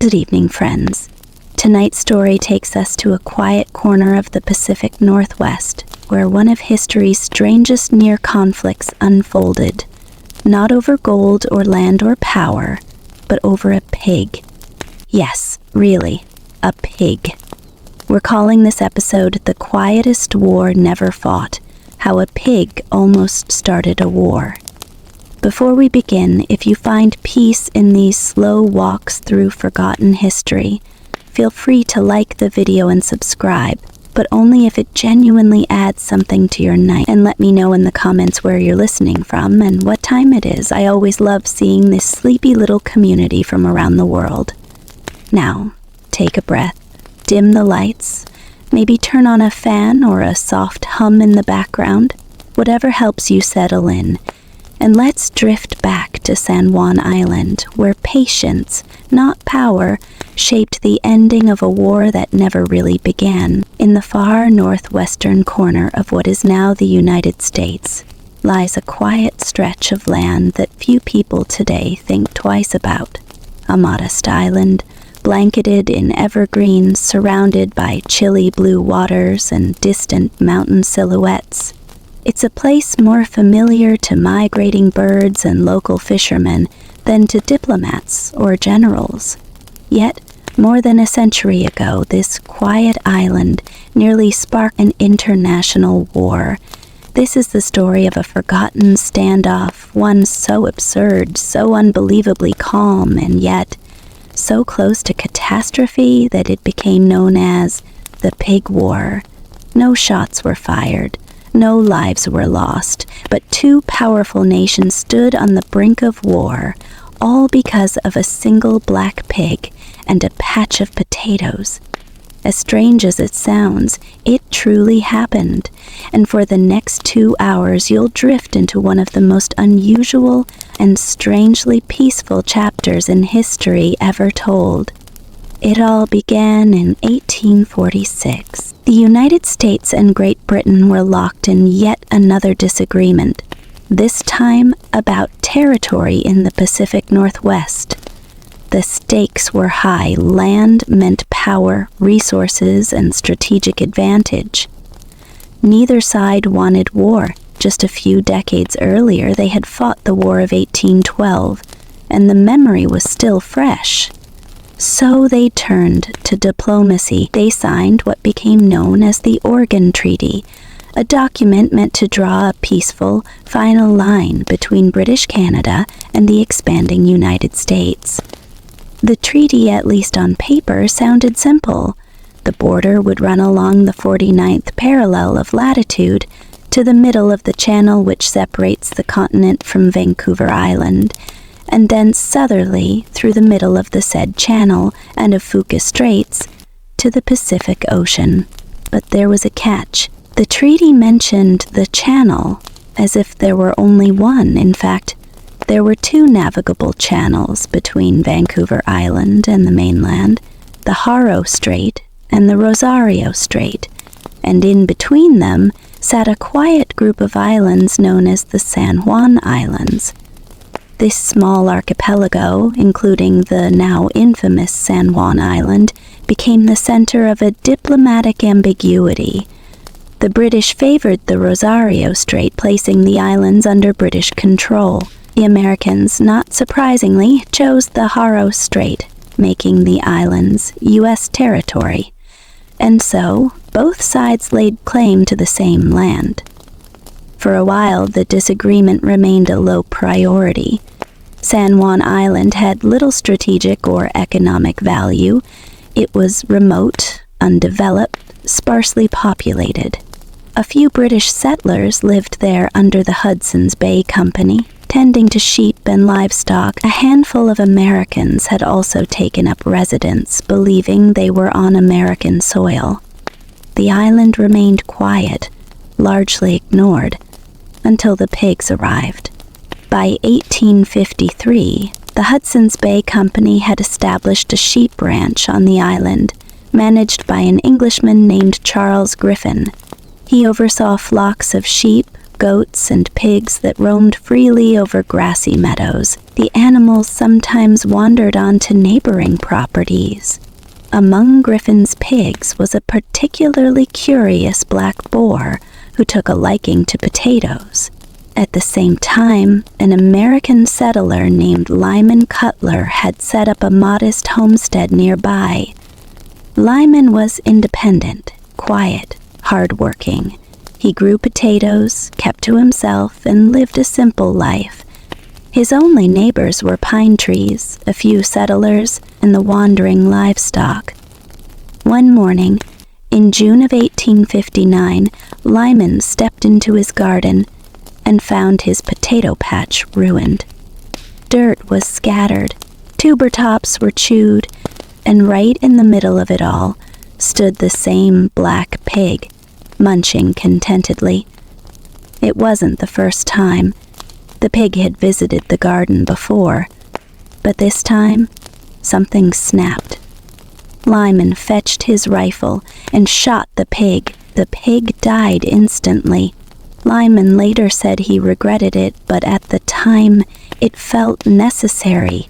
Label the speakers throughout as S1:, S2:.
S1: Good evening, friends. Tonight's story takes us to a quiet corner of the Pacific Northwest, where one of history's strangest near conflicts unfolded. Not over gold or land or power, but over a pig. Yes, really, a pig. We're calling this episode The Quietest War Never Fought, How a Pig Almost Started a War. Before we begin, if you find peace in these slow walks through forgotten history, feel free to like the video and subscribe, but only if it genuinely adds something to your night. And let me know in the comments where you're listening from and what time it is. I always love seeing this sleepy little community from around the world. Now, take a breath, dim the lights, maybe turn on a fan or a soft hum in the background, whatever helps you settle in. And let's drift back to San Juan Island, where patience, not power, shaped the ending of a war that never really began. In the far northwestern corner of what is now the United States lies a quiet stretch of land that few people today think twice about. A modest island, blanketed in evergreens, surrounded by chilly blue waters and distant mountain silhouettes. It's a place more familiar to migrating birds and local fishermen than to diplomats or generals. Yet, more than a century ago, this quiet island nearly sparked an international war. This is the story of a forgotten standoff, one so absurd, so unbelievably calm, and yet so close to catastrophe that it became known as the Pig War. No shots were fired. No lives were lost, but two powerful nations stood on the brink of war, all because of a single black pig and a patch of potatoes. As strange as it sounds, it truly happened, and for the next 2 hours you'll drift into one of the most unusual and strangely peaceful chapters in history ever told. It all began in 1846. The United States and Great Britain were locked in yet another disagreement, this time about territory in the Pacific Northwest. The stakes were high. Land meant power, resources, and strategic advantage. Neither side wanted war. Just a few decades earlier, they had fought the War of 1812, and the memory was still fresh. So they turned to diplomacy. They signed what became known as the Oregon Treaty, a document meant to draw a peaceful, final line between British Canada and the expanding United States. The treaty, at least on paper, sounded simple. The border would run along the 49th parallel of latitude to the middle of the channel which separates the continent from Vancouver Island, and then southerly through the middle of the said channel and of Fuca Straits to the Pacific Ocean. But there was a catch. The treaty mentioned the channel as if there were only one. In fact, there were two navigable channels between Vancouver Island and the mainland, the Haro Strait and the Rosario Strait, and in between them sat a quiet group of islands known as the San Juan Islands. This small archipelago, including the now infamous San Juan Island, became the center of a diplomatic ambiguity. The British favored the Rosario Strait, placing the islands under British control. The Americans, not surprisingly, chose the Haro Strait, making the islands U.S. territory. And so, both sides laid claim to the same land. For a while, the disagreement remained a low priority. San Juan Island had little strategic or economic value. It was remote, undeveloped, sparsely populated. A few British settlers lived there under the Hudson's Bay Company, tending to sheep and livestock. A handful of Americans had also taken up residence, believing they were on American soil. The island remained quiet, largely ignored, until the pigs arrived. By 1853, the Hudson's Bay Company had established a sheep ranch on the island, managed by an Englishman named Charles Griffin. He oversaw flocks of sheep, goats and pigs that roamed freely over grassy meadows. The animals sometimes wandered onto neighboring properties. Among Griffin's pigs was a particularly curious black boar who took a liking to potatoes. At the same time, an American settler named Lyman Cutler had set up a modest homestead nearby. Lyman was independent, quiet, hardworking. He grew potatoes, kept to himself, and lived a simple life. His only neighbors were pine trees, a few settlers, and the wandering livestock. One morning, in June of 1859, Lyman stepped into his garden and found his potato patch ruined. Dirt was scattered, tuber tops were chewed, and right in the middle of it all stood the same black pig, munching contentedly. It wasn't the first time. The pig had visited the garden before, but this time, something snapped. Lyman fetched his rifle and shot the pig. The pig died instantly. Lyman later said he regretted it, but at the time, it felt necessary.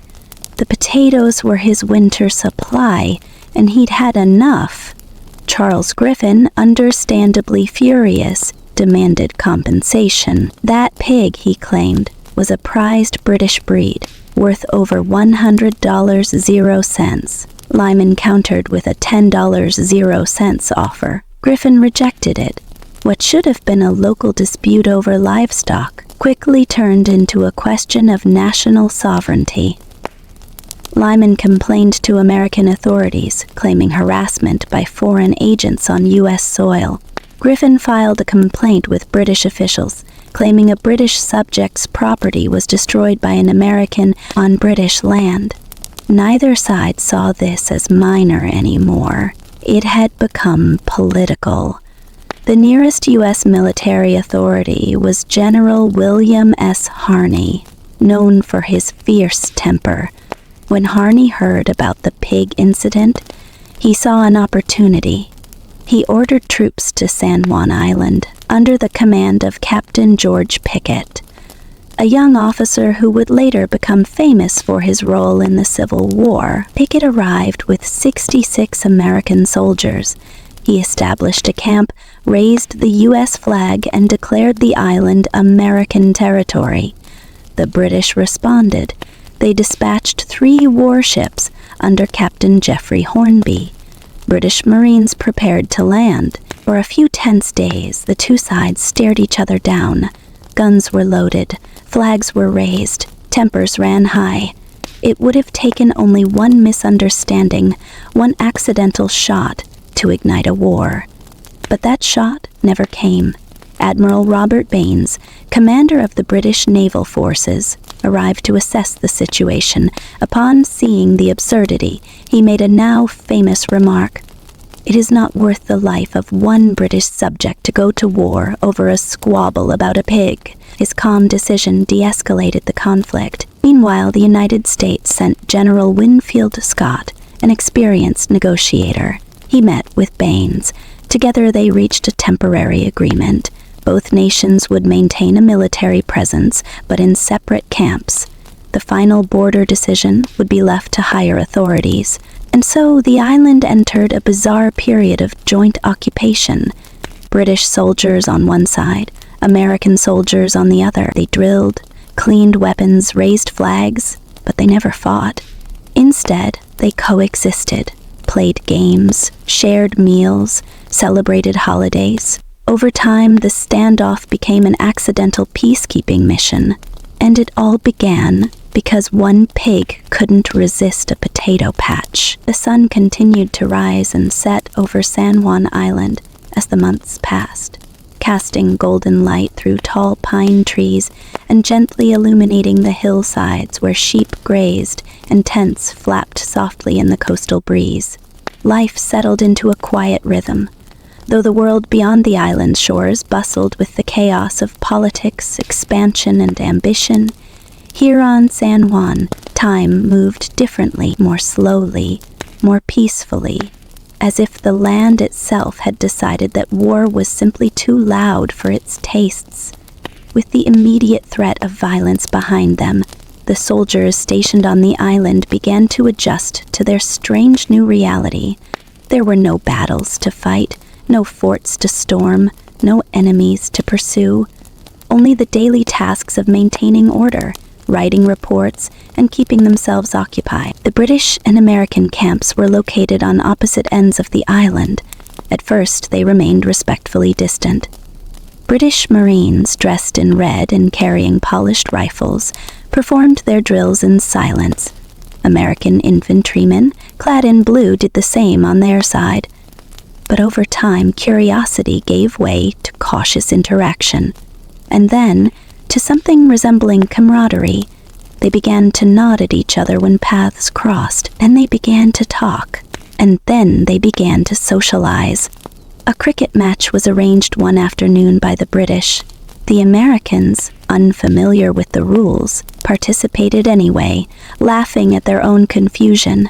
S1: The potatoes were his winter supply, and he'd had enough. Charles Griffin, understandably furious, demanded compensation. That pig, he claimed, was a prized British breed, worth over $100.00. Lyman countered with a $10.00 offer. Griffin rejected it. What should have been a local dispute over livestock quickly turned into a question of national sovereignty. Lyman complained to American authorities, claiming harassment by foreign agents on U.S. soil. Griffin filed a complaint with British officials, claiming a British subject's property was destroyed by an American on British land. Neither side saw this as minor anymore. It had become political. The nearest U.S. military authority was General William S. Harney, known for his fierce temper. When Harney heard about the pig incident, he saw an opportunity. He ordered troops to San Juan Island under the command of Captain George Pickett, a young officer who would later become famous for his role in the Civil War. Pickett arrived with 66 American soldiers. He established a camp, raised the U.S. flag, and declared the island American territory. The British responded. They dispatched 3 warships under Captain Geoffrey Hornby. British Marines prepared to land. For a few tense days, the two sides stared each other down. Guns were loaded, flags were raised, tempers ran high. It would have taken only one misunderstanding, one accidental shot, to ignite a war. But that shot never came. Admiral Robert Baines, commander of the British naval forces, arrived to assess the situation. Upon seeing the absurdity, he made a now famous remark. "It is not worth the life of one British subject to go to war over a squabble about a pig." His calm decision de-escalated the conflict. Meanwhile, the United States sent General Winfield Scott, an experienced negotiator. He met with Baines. Together they reached a temporary agreement. Both nations would maintain a military presence, but in separate camps. The final border decision would be left to higher authorities. And so the island entered a bizarre period of joint occupation. British soldiers on one side, American soldiers on the other. They drilled, cleaned weapons, raised flags, but they never fought. Instead, they coexisted, played games, shared meals, celebrated holidays. Over time, the standoff became an accidental peacekeeping mission, and it all began because one pig couldn't resist a potato patch. The sun continued to rise and set over San Juan Island as the months passed, casting golden light through tall pine trees and gently illuminating the hillsides where sheep grazed and tents flapped softly in the coastal breeze. Life settled into a quiet rhythm. Though the world beyond the island's shores bustled with the chaos of politics, expansion, and ambition, here on San Juan, time moved differently, more slowly, more peacefully, as if the land itself had decided that war was simply too loud for its tastes. With the immediate threat of violence behind them, the soldiers stationed on the island began to adjust to their strange new reality. There were no battles to fight, no forts to storm, no enemies to pursue. Only the daily tasks of maintaining order, writing reports, and keeping themselves occupied. The British and American camps were located on opposite ends of the island. At first, they remained respectfully distant. British Marines, dressed in red and carrying polished rifles, performed their drills in silence. American infantrymen, clad in blue, did the same on their side. But over time, curiosity gave way to cautious interaction. And then, to something resembling camaraderie, they began to nod at each other when paths crossed, and they began to talk, and then they began to socialize. A cricket match was arranged one afternoon by the British. The Americans, unfamiliar with the rules, participated anyway, laughing at their own confusion.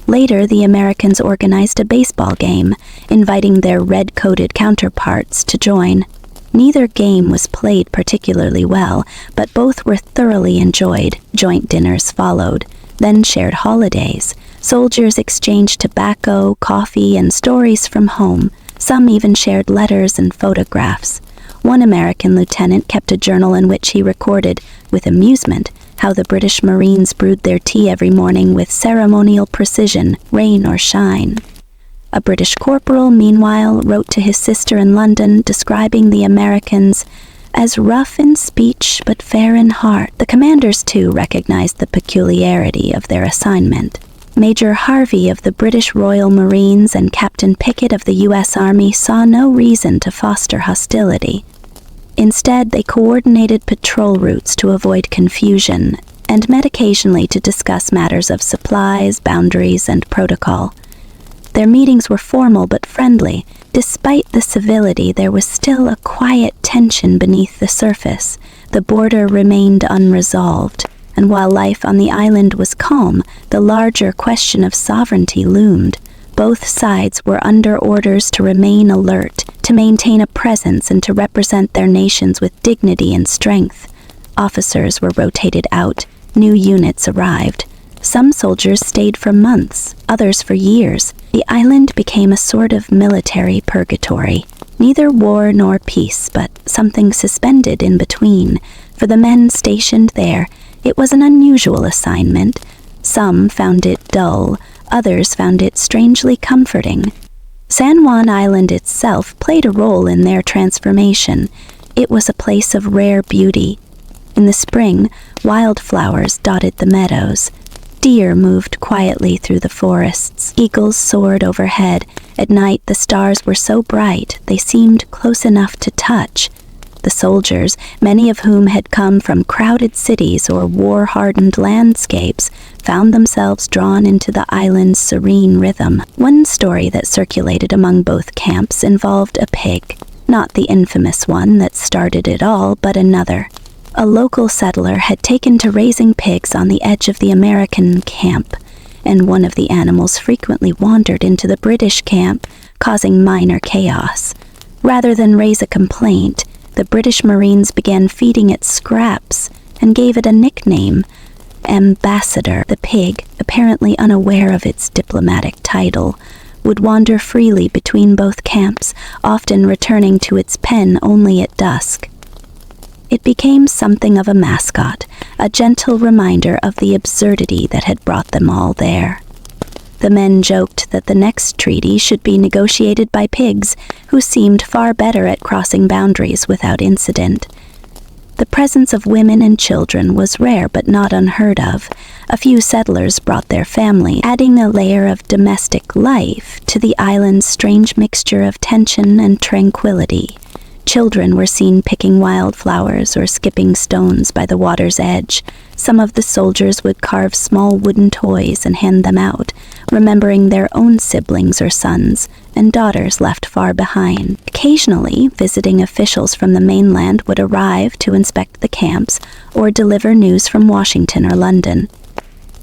S1: Later, the Americans organized a baseball game, inviting their red-coated counterparts to join. Neither game was played particularly well, but both were thoroughly enjoyed. Joint dinners followed, then shared holidays. Soldiers exchanged tobacco, coffee, and stories from home. Some even shared letters and photographs. One American lieutenant kept a journal in which he recorded, with amusement, how the British Marines brewed their tea every morning with ceremonial precision, rain or shine. A British corporal, meanwhile, wrote to his sister in London describing the Americans as rough in speech but fair in heart. The commanders, too, recognized the peculiarity of their assignment. Major Harvey of the British Royal Marines and Captain Pickett of the U.S. Army saw no reason to foster hostility. Instead, they coordinated patrol routes to avoid confusion and met occasionally to discuss matters of supplies, boundaries, and protocol. Their meetings were formal but friendly. Despite the civility, there was still a quiet tension beneath the surface. The border remained unresolved, and while life on the island was calm, the larger question of sovereignty loomed. Both sides were under orders to remain alert, to maintain a presence, and to represent their nations with dignity and strength. Officers were rotated out. New units arrived. Some soldiers stayed for months, others for years. The island became a sort of military purgatory. Neither war nor peace, but something suspended in between. For the men stationed there, it was an unusual assignment. Some found it dull, others found it strangely comforting. San Juan Island itself played a role in their transformation. It was a place of rare beauty. In the spring, wildflowers dotted the meadows. Deer moved quietly through the forests. Eagles soared overhead. At night, the stars were so bright they seemed close enough to touch. The soldiers, many of whom had come from crowded cities or war-hardened landscapes, found themselves drawn into the island's serene rhythm. One story that circulated among both camps involved a pig. Not the infamous one that started it all, but another. A local settler had taken to raising pigs on the edge of the American camp, and one of the animals frequently wandered into the British camp, causing minor chaos. Rather than raise a complaint, the British Marines began feeding it scraps and gave it a nickname, Ambassador. The pig, apparently unaware of its diplomatic title, would wander freely between both camps, often returning to its pen only at dusk. It became something of a mascot, a gentle reminder of the absurdity that had brought them all there. The men joked that the next treaty should be negotiated by pigs, who seemed far better at crossing boundaries without incident. The presence of women and children was rare but not unheard of. A few settlers brought their family, adding a layer of domestic life to the island's strange mixture of tension and tranquility. Children were seen picking wildflowers or skipping stones by the water's edge. Some of the soldiers would carve small wooden toys and hand them out, remembering their own siblings or sons and daughters left far behind. Occasionally, visiting officials from the mainland would arrive to inspect the camps or deliver news from Washington or London.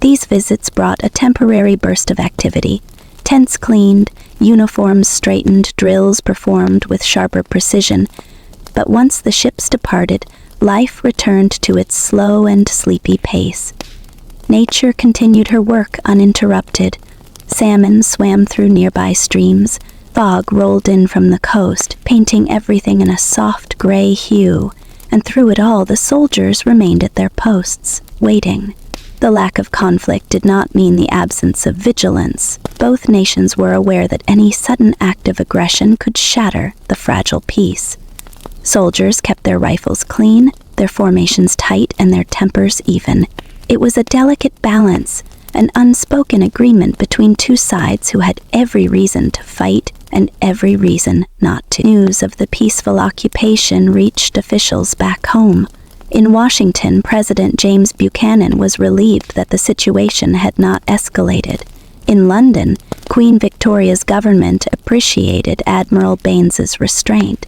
S1: These visits brought a temporary burst of activity. Tents cleaned, uniforms straightened, drills performed with sharper precision. But once the ships departed, life returned to its slow and sleepy pace. Nature continued her work uninterrupted. Salmon swam through nearby streams. Fog rolled in from the coast, painting everything in a soft gray hue, and through it all the soldiers remained at their posts, waiting. The lack of conflict did not mean the absence of vigilance. Both nations were aware that any sudden act of aggression could shatter the fragile peace. Soldiers kept their rifles clean, their formations tight, and their tempers even. It was a delicate balance, an unspoken agreement between two sides who had every reason to fight and every reason not to. News of the peaceful occupation reached officials back home. In Washington, President James Buchanan was relieved that the situation had not escalated. In London, Queen Victoria's government appreciated Admiral Baines's restraint.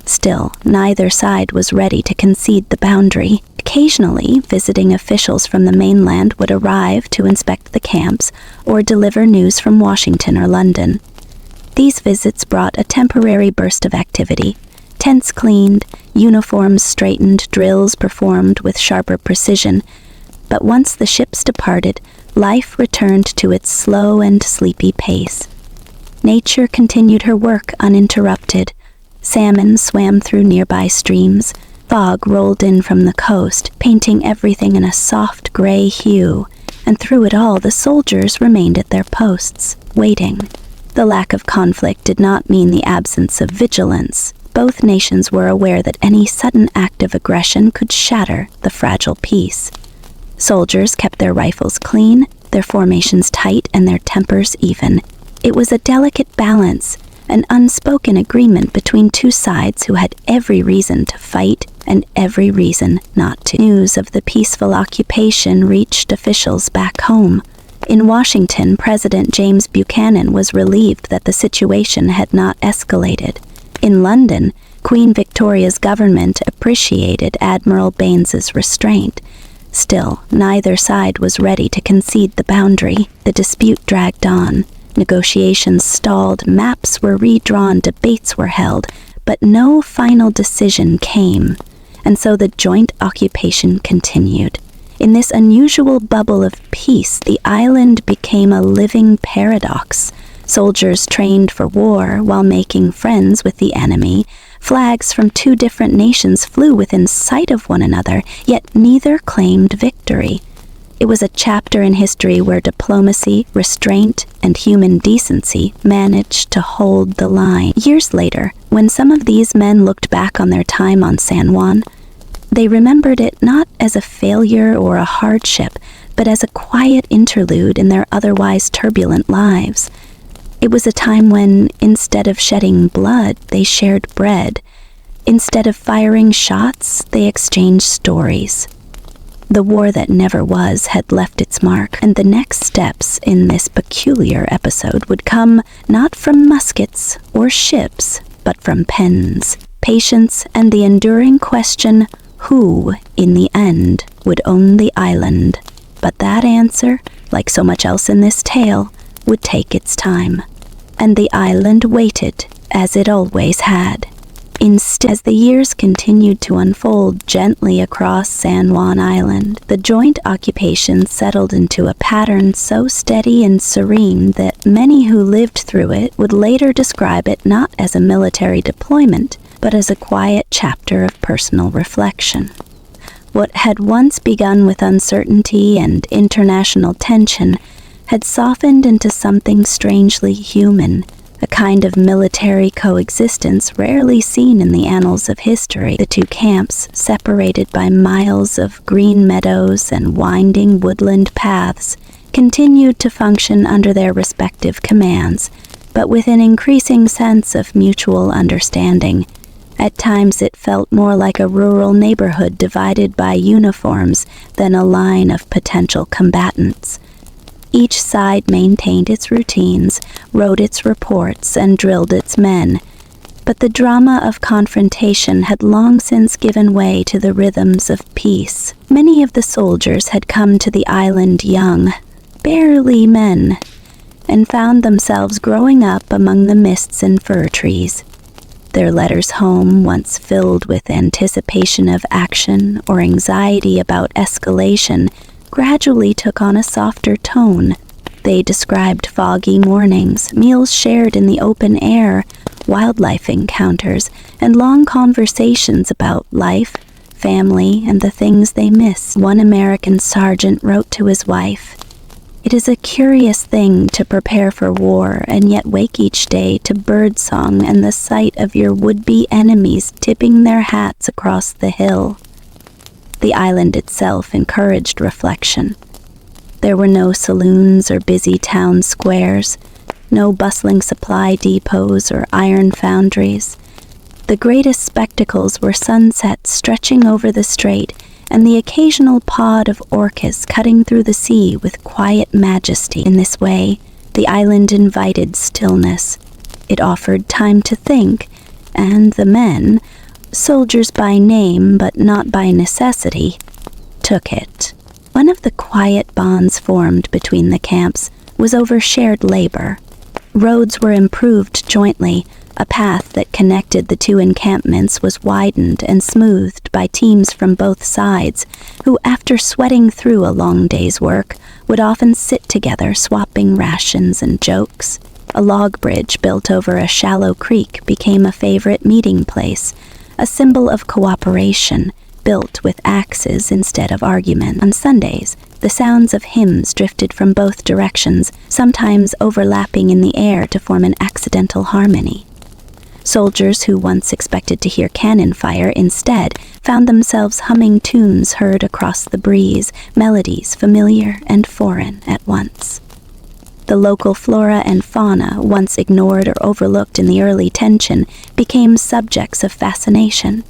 S1: Still, neither side was ready to concede the boundary. Occasionally, visiting officials from the mainland would arrive to inspect the camps or deliver news from Washington or London. These visits brought a temporary burst of activity. Tents cleaned, uniforms straightened, drills performed with sharper precision. But once the ships departed, life returned to its slow and sleepy pace. Nature continued her work uninterrupted. Salmon swam through nearby streams. Fog rolled in from the coast, painting everything in a soft gray hue, and through it all the soldiers remained at their posts, waiting. The lack of conflict did not mean the absence of vigilance. Both nations were aware that any sudden act of aggression could shatter the fragile peace. Soldiers kept their rifles clean, their formations tight, and their tempers even. It was a delicate balance, an unspoken agreement between two sides who had every reason to fight and every reason not to. News of the peaceful occupation reached officials back home. In Washington, President James Buchanan was relieved that the situation had not escalated. In London, Queen Victoria's government appreciated Admiral Baines's restraint. Still, neither side was ready to concede the boundary. The dispute dragged on. Negotiations stalled, maps were redrawn, debates were held, but no final decision came. And so the joint occupation continued. In this unusual bubble of peace, the island became a living paradox. Soldiers trained for war while making friends with the enemy. Flags from two different nations flew within sight of one another, yet neither claimed victory. It was a chapter in history where diplomacy, restraint, and human decency managed to hold the line. Years later, when some of these men looked back on their time on San Juan, they remembered it not as a failure or a hardship, but as a quiet interlude in their otherwise turbulent lives. It was a time when, instead of shedding blood, they shared bread. Instead of firing shots, they exchanged stories. The war that never was had left its mark, and the next steps in this peculiar episode would come not from muskets or ships, but from pens, patience, and the enduring question, who, in the end, would own the island? But that answer, like so much else in this tale, would take its time. And the island waited, as it always had. Instead, as the years continued to unfold gently across San Juan Island, the joint occupation settled into a pattern so steady and serene that many who lived through it would later describe it not as a military deployment, but as a quiet chapter of personal reflection. What had once begun with uncertainty and international tension had softened into something strangely human, a kind of military coexistence rarely seen in the annals of history. The two camps, separated by miles of green meadows and winding woodland paths, continued to function under their respective commands, but with an increasing sense of mutual understanding. At times it felt more like a rural neighborhood divided by uniforms than a line of potential combatants. Each side maintained its routines, wrote its reports, and drilled its men. But the drama of confrontation had long since given way to the rhythms of peace. Many of the soldiers had come to the island young, barely men, and found themselves growing up among the mists and fir trees. Their letters home, once filled with anticipation of action or anxiety about escalation, gradually took on a softer tone. They described foggy mornings, meals shared in the open air, wildlife encounters, and long conversations about life, family, and the things they miss. One American sergeant wrote to his wife, "It is a curious thing to prepare for war and yet wake each day to birdsong and the sight of your would-be enemies tipping their hats across the hill." The island itself encouraged reflection. There were no saloons or busy town squares, no bustling supply depots or iron foundries. The greatest spectacles were sunsets stretching over the strait and the occasional pod of orcas cutting through the sea with quiet majesty. In this way, the island invited stillness. It offered time to think, and the men, soldiers by name but not by necessity, took it. One of the quiet bonds formed between the camps was over shared labor. Roads were improved jointly. A path that connected the two encampments was widened and smoothed by teams from both sides, who, after sweating through a long day's work, would often sit together swapping rations and jokes. A log bridge built over a shallow creek became a favorite meeting place, a symbol of cooperation, built with axes instead of argument. On Sundays, the sounds of hymns drifted from both directions, sometimes overlapping in the air to form an accidental harmony. Soldiers who once expected to hear cannon fire instead found themselves humming tunes heard across the breeze, melodies familiar and foreign at once. The local flora and fauna, once ignored or overlooked in the early tension, became subjects of fascination.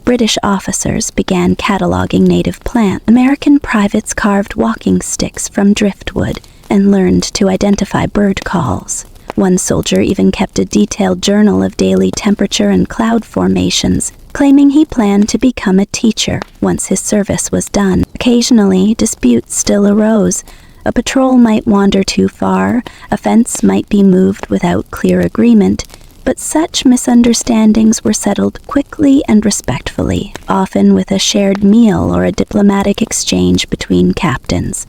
S1: British officers began cataloging native plants. American privates carved walking sticks from driftwood and learned to identify bird calls. One soldier even kept a detailed journal of daily temperature and cloud formations, claiming he planned to become a teacher once his service was done. Occasionally, disputes still arose. A patrol might wander too far, a fence might be moved without clear agreement, but such misunderstandings were settled quickly and respectfully, often with a shared meal or a diplomatic exchange between captains.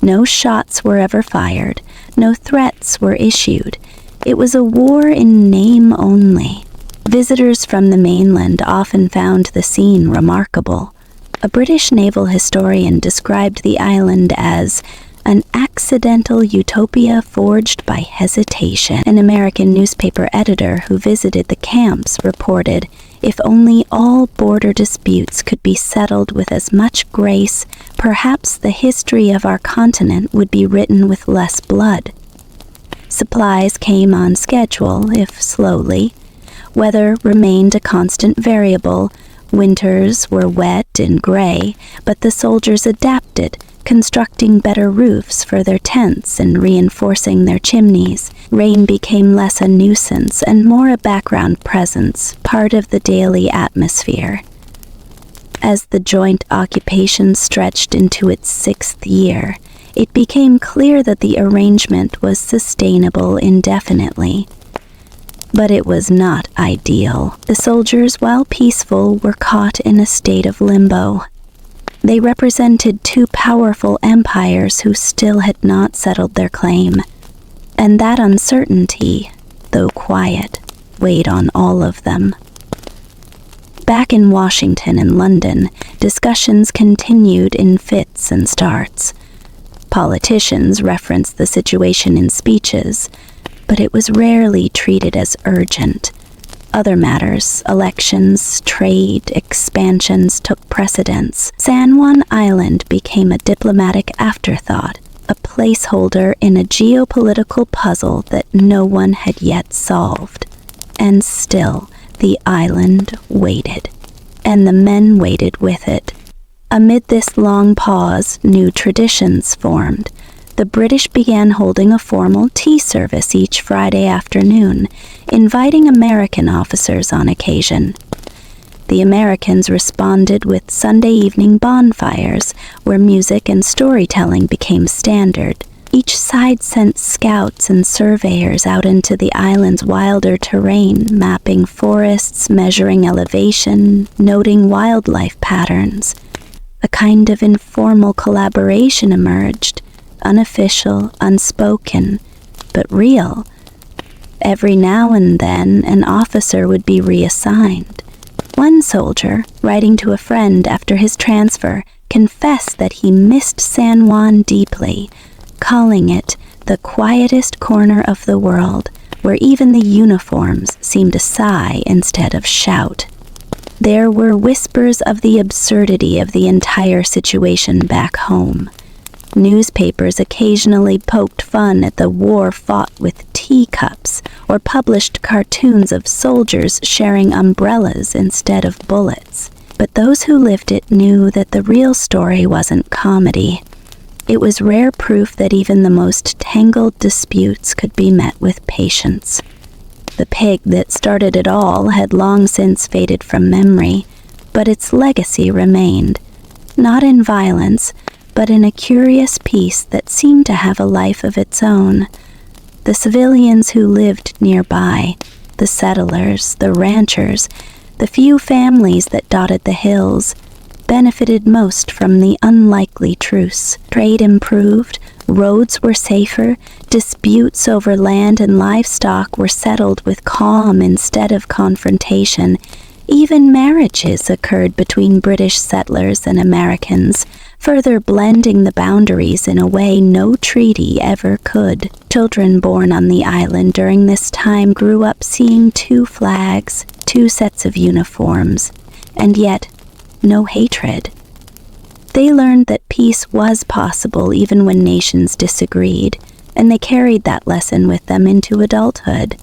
S1: No shots were ever fired, no threats were issued. It was a war in name only. Visitors from the mainland often found the scene remarkable. A British naval historian described the island as an accidental utopia forged by hesitation. An American newspaper editor who visited the camps reported, "If only all border disputes could be settled with as much grace, perhaps the history of our continent would be written with less blood." Supplies came on schedule, if slowly. Weather remained a constant variable. Winters were wet and gray, but the soldiers adapted, constructing better roofs for their tents and reinforcing their chimneys. Rain became less a nuisance and more a background presence, part of the daily atmosphere. As the joint occupation stretched into its 6th year, it became clear that the arrangement was sustainable indefinitely. But it was not ideal. The soldiers, while peaceful, were caught in a state of limbo. They represented two powerful empires who still had not settled their claim, and that uncertainty, though quiet, weighed on all of them. Back in Washington and London, discussions continued in fits and starts. Politicians referenced the situation in speeches, but it was rarely treated as urgent. Other matters, elections, trade, expansions, took precedence. San Juan Island became a diplomatic afterthought, a placeholder in a geopolitical puzzle that no one had yet solved. And still, the island waited, and the men waited with it. Amid this long pause, new traditions formed. The British began holding a formal tea service each Friday afternoon, inviting American officers on occasion. The Americans responded with Sunday evening bonfires, where music and storytelling became standard. Each side sent scouts and surveyors out into the island's wilder terrain, mapping forests, measuring elevation, noting wildlife patterns. A kind of informal collaboration emerged, unofficial, unspoken, but real. Every now and then, an officer would be reassigned. One soldier, writing to a friend after his transfer, confessed that he missed San Juan deeply, calling it the quietest corner of the world, where even the uniforms seemed to sigh instead of shout. There were whispers of the absurdity of the entire situation back home. Newspapers occasionally poked fun at the war fought with teacups, or published cartoons of soldiers sharing umbrellas instead of bullets. But those who lived it knew that the real story wasn't comedy. It was rare proof that even the most tangled disputes could be met with patience. The pig that started it all had long since faded from memory, but its legacy remained, not in violence, but in a curious peace that seemed to have a life of its own. The civilians who lived nearby, the settlers, the ranchers, the few families that dotted the hills, benefited most from the unlikely truce. Trade improved, roads were safer, disputes over land and livestock were settled with calm instead of confrontation. Even marriages occurred between British settlers and Americans, further blending the boundaries in a way no treaty ever could. Children born on the island during this time grew up seeing two flags, two sets of uniforms, and yet no hatred. They learned that peace was possible even when nations disagreed, and they carried that lesson with them into adulthood.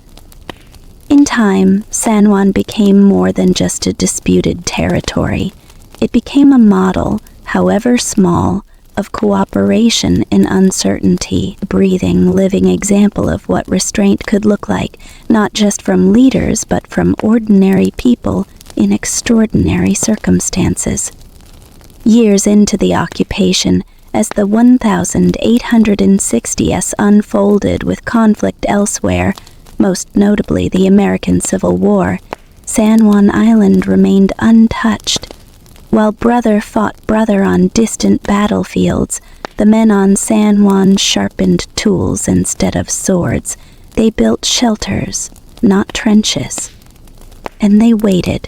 S1: In time, San Juan became more than just a disputed territory. It became a model, however small, of cooperation in uncertainty, a breathing, living example of what restraint could look like, not just from leaders, but from ordinary people in extraordinary circumstances. Years into the occupation, as the 1,860s unfolded with conflict elsewhere, most notably the American Civil War, San Juan Island remained untouched. While brother fought brother on distant battlefields, the men on San Juan sharpened tools instead of swords. They built shelters, not trenches. And they waited.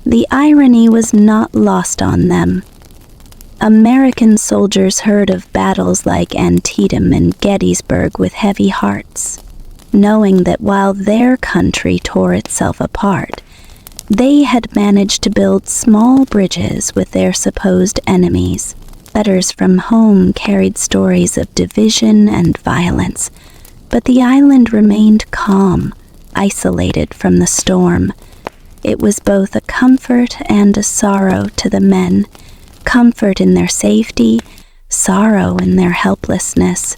S1: The irony was not lost on them. American soldiers heard of battles like Antietam and Gettysburg with heavy hearts, knowing that while their country tore itself apart, they had managed to build small bridges with their supposed enemies. Letters from home carried stories of division and violence, but the island remained calm, isolated from the storm. It was both a comfort and a sorrow to the men, comfort in their safety, sorrow in their helplessness.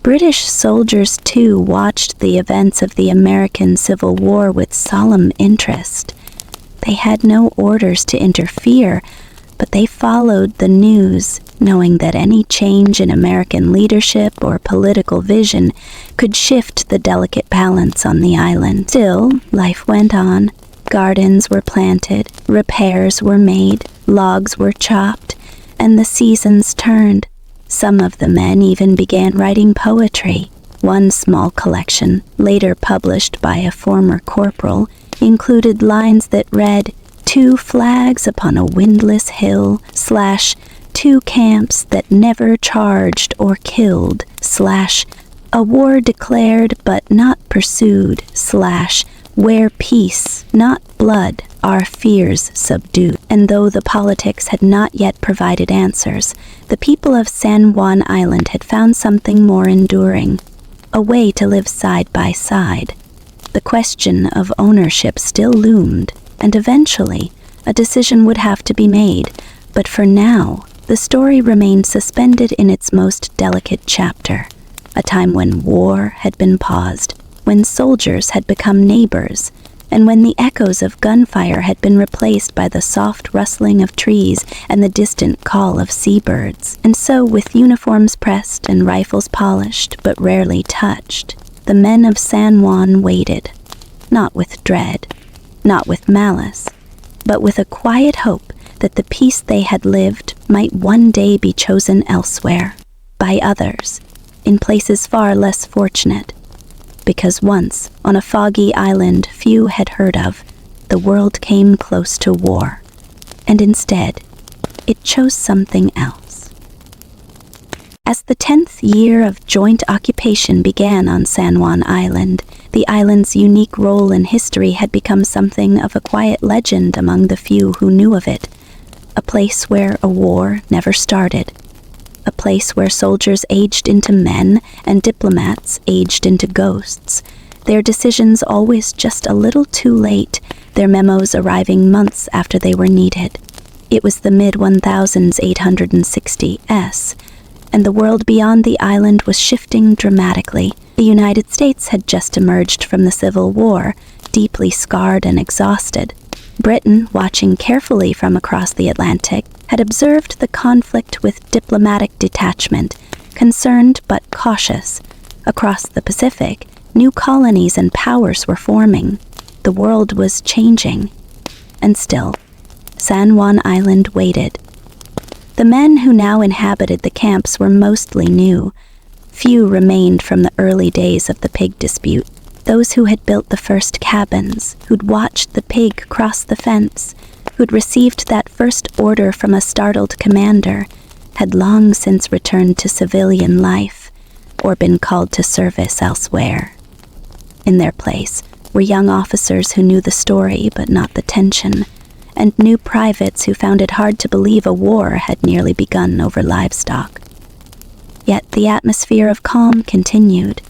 S1: British soldiers, too, watched the events of the American Civil War with solemn interest. They had no orders to interfere, but they followed the news, knowing that any change in American leadership or political vision could shift the delicate balance on the island. Still, life went on. Gardens were planted, repairs were made, logs were chopped, and the seasons turned. Some of the men even began writing poetry. One small collection, later published by a former corporal, included lines that read, "Two flags upon a windless hill, / two camps that never charged or killed, / a war declared but not pursued, / where peace, not blood, our fears subdued." And though the politics had not yet provided answers, the people of San Juan Island had found something more enduring, a way to live side by side. The question of ownership still loomed, and eventually a decision would have to be made, but for now, the story remained suspended in its most delicate chapter, a time when war had been paused, when soldiers had become neighbors, and when the echoes of gunfire had been replaced by the soft rustling of trees and the distant call of seabirds. And so, with uniforms pressed and rifles polished but rarely touched, the men of San Juan waited, not with dread, not with malice, but with a quiet hope that the peace they had lived might one day be chosen elsewhere, by others, in places far less fortunate. Because once, on a foggy island few had heard of, the world came close to war, and instead, it chose something else. As the 10th year of joint occupation began on San Juan Island, the island's unique role in history had become something of a quiet legend among the few who knew of it, a place where a war never started, a place where soldiers aged into men and diplomats aged into ghosts, their decisions always just a little too late, their memos arriving months after they were needed. It was the mid-1860s, and the world beyond the island was shifting dramatically. The United States had just emerged from the Civil War, deeply scarred and exhausted. Britain, watching carefully from across the Atlantic, had observed the conflict with diplomatic detachment, concerned but cautious. Across the Pacific, new colonies and powers were forming. The world was changing. And still, San Juan Island waited. The men who now inhabited the camps were mostly new. Few remained from the early days of the pig dispute. Those who had built the first cabins, who'd watched the pig cross the fence, who'd received that first order from a startled commander, had long since returned to civilian life or been called to service elsewhere. In their place were young officers who knew the story but not the tension, and new privates who found it hard to believe a war had nearly begun over livestock. Yet the atmosphere of calm continued.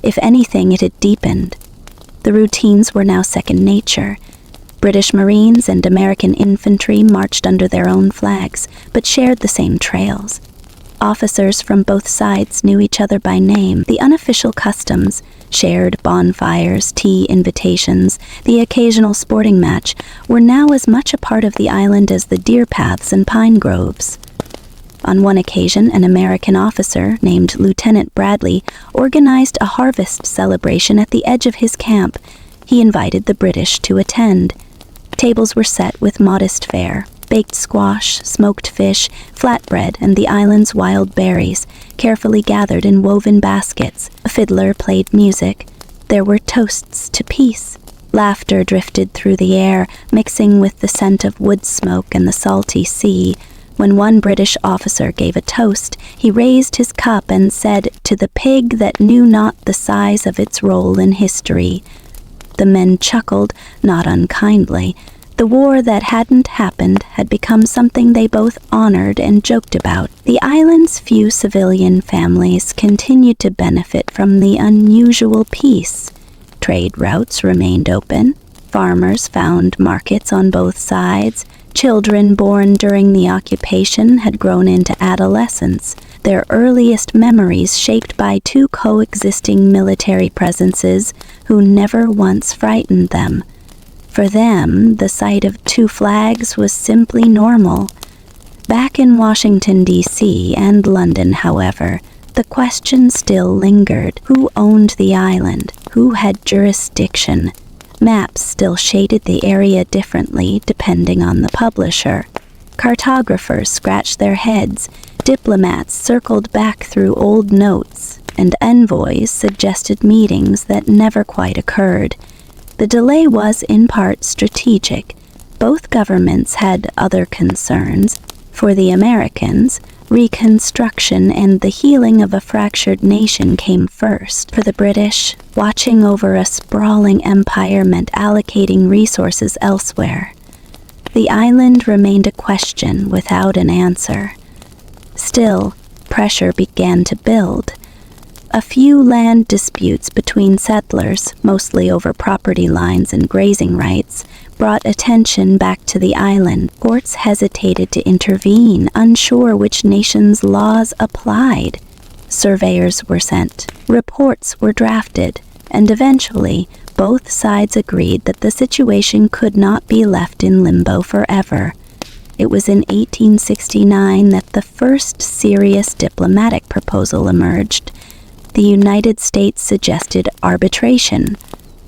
S1: If anything, it had deepened. The routines were now second nature. British Marines and American infantry marched under their own flags, but shared the same trails. Officers from both sides knew each other by name. The unofficial customs, shared bonfires, tea invitations, the occasional sporting match, were now as much a part of the island as the deer paths and pine groves. On one occasion, an American officer named Lieutenant Bradley organized a harvest celebration at the edge of his camp. He invited the British to attend. Tables were set with modest fare, baked squash, smoked fish, flatbread, and the island's wild berries, carefully gathered in woven baskets. A fiddler played music. There were toasts to peace. Laughter drifted through the air, mixing with the scent of wood smoke and the salty sea. When one British officer gave a toast, he raised his cup and said, "To the pig that knew not the size of its role in history." The men chuckled, not unkindly. The war that hadn't happened had become something they both honored and joked about. The island's few civilian families continued to benefit from the unusual peace. Trade routes remained open. Farmers found markets on both sides. Children born during the occupation had grown into adolescence, their earliest memories shaped by two coexisting military presences who never once frightened them. For them, the sight of two flags was simply normal. Back in Washington, D.C. and London, however, the question still lingered. Who owned the island? Who had jurisdiction? Maps still shaded the area differently depending on the publisher. Cartographers scratched their heads, diplomats circled back through old notes, and envoys suggested meetings that never quite occurred. The delay was in part strategic. Both governments had other concerns. For the Americans, Reconstruction and the healing of a fractured nation came first. For the British, watching over a sprawling empire meant allocating resources elsewhere. The island remained a question without an answer. Still, pressure began to build. A few land disputes between settlers, mostly over property lines and grazing rights, brought attention back to the island. Courts hesitated to intervene, unsure which nation's laws applied. Surveyors were sent. Reports were drafted. and eventually both sides agreed that the situation could not be left in limbo forever. It was in 1869 that the first serious diplomatic proposal emerged. The United States suggested arbitration,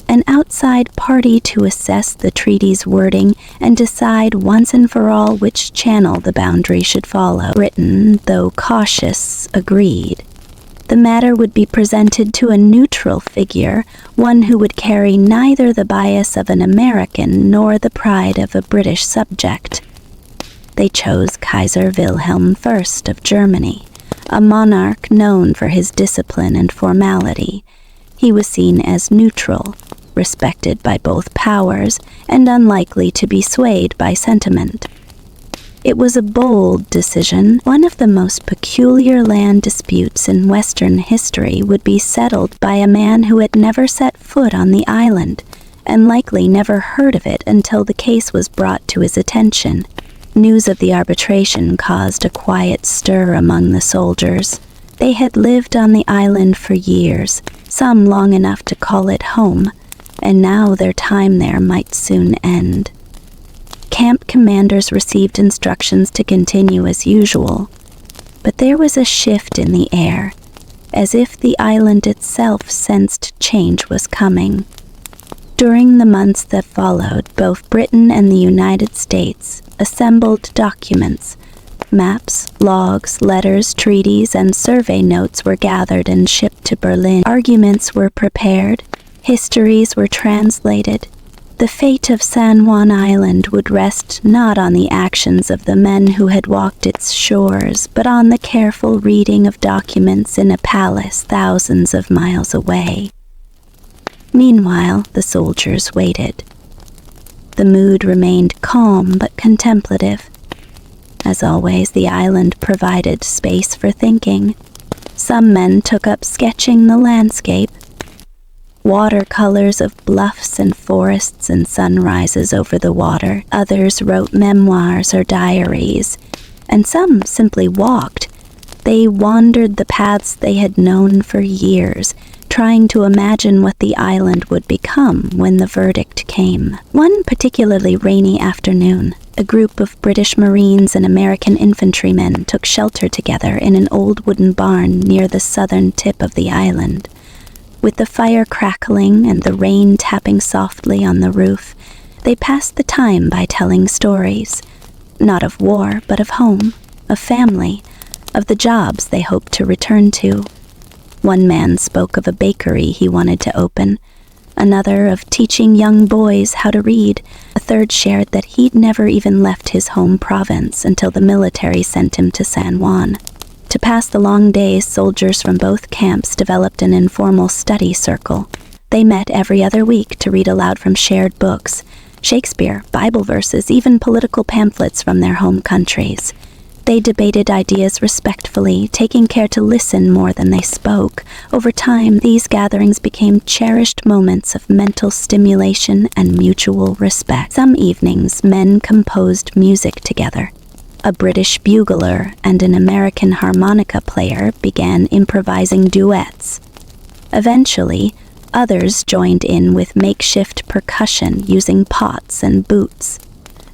S1: an outside party to assess the treaty's wording and decide once and for all which channel the boundary should follow. Britain, though cautious, agreed. The matter would be presented to a neutral figure, one who would carry neither the bias of an American nor the pride of a British subject. They chose Kaiser Wilhelm I of Germany, a monarch known for his discipline and formality. He was seen as neutral, respected by both powers, and unlikely to be swayed by sentiment. It was a bold decision. One of the most peculiar land disputes in Western history would be settled by a man who had never set foot on the island, and likely never heard of it until the case was brought to his attention. News of the arbitration caused a quiet stir among the soldiers. They had lived on the island for years, some long enough to call it home, and now their time there might soon end. Camp commanders received instructions to continue as usual, but there was a shift in the air, as if the island itself sensed change was coming. During the months that followed, both Britain and the United States assembled documents. Maps, logs, letters, treaties, and survey notes were gathered and shipped to Berlin. Arguments were prepared, histories were translated. The fate of San Juan Island would rest not on the actions of the men who had walked its shores, but on the careful reading of documents in a palace thousands of miles away. Meanwhile, the soldiers waited. The mood remained calm but contemplative. As always, the island provided space for thinking. Some men took up sketching the landscape. Watercolors of bluffs and forests and sunrises over the water. Others wrote memoirs or diaries, and some simply walked. They wandered the paths they had known for years, trying to imagine what the island would become when the verdict came. One particularly rainy afternoon, a group of British Marines and American infantrymen took shelter together in an old wooden barn near the southern tip of the island. With the fire crackling and the rain tapping softly on the roof, they passed the time by telling stories, not of war, but of home, of family, of the jobs they hoped to return to. One man spoke of a bakery he wanted to open, another of teaching young boys how to read, a third shared that he'd never even left his home province until the military sent him to San Juan. To pass the long days, soldiers from both camps developed an informal study circle. They met every other week to read aloud from shared books, Shakespeare, Bible verses, even political pamphlets from their home countries. They debated ideas respectfully, taking care to listen more than they spoke. Over time, these gatherings became cherished moments of mental stimulation and mutual respect. Some evenings, men composed music together. A British bugler and an American harmonica player began improvising duets. Eventually, others joined in with makeshift percussion using pots and boots.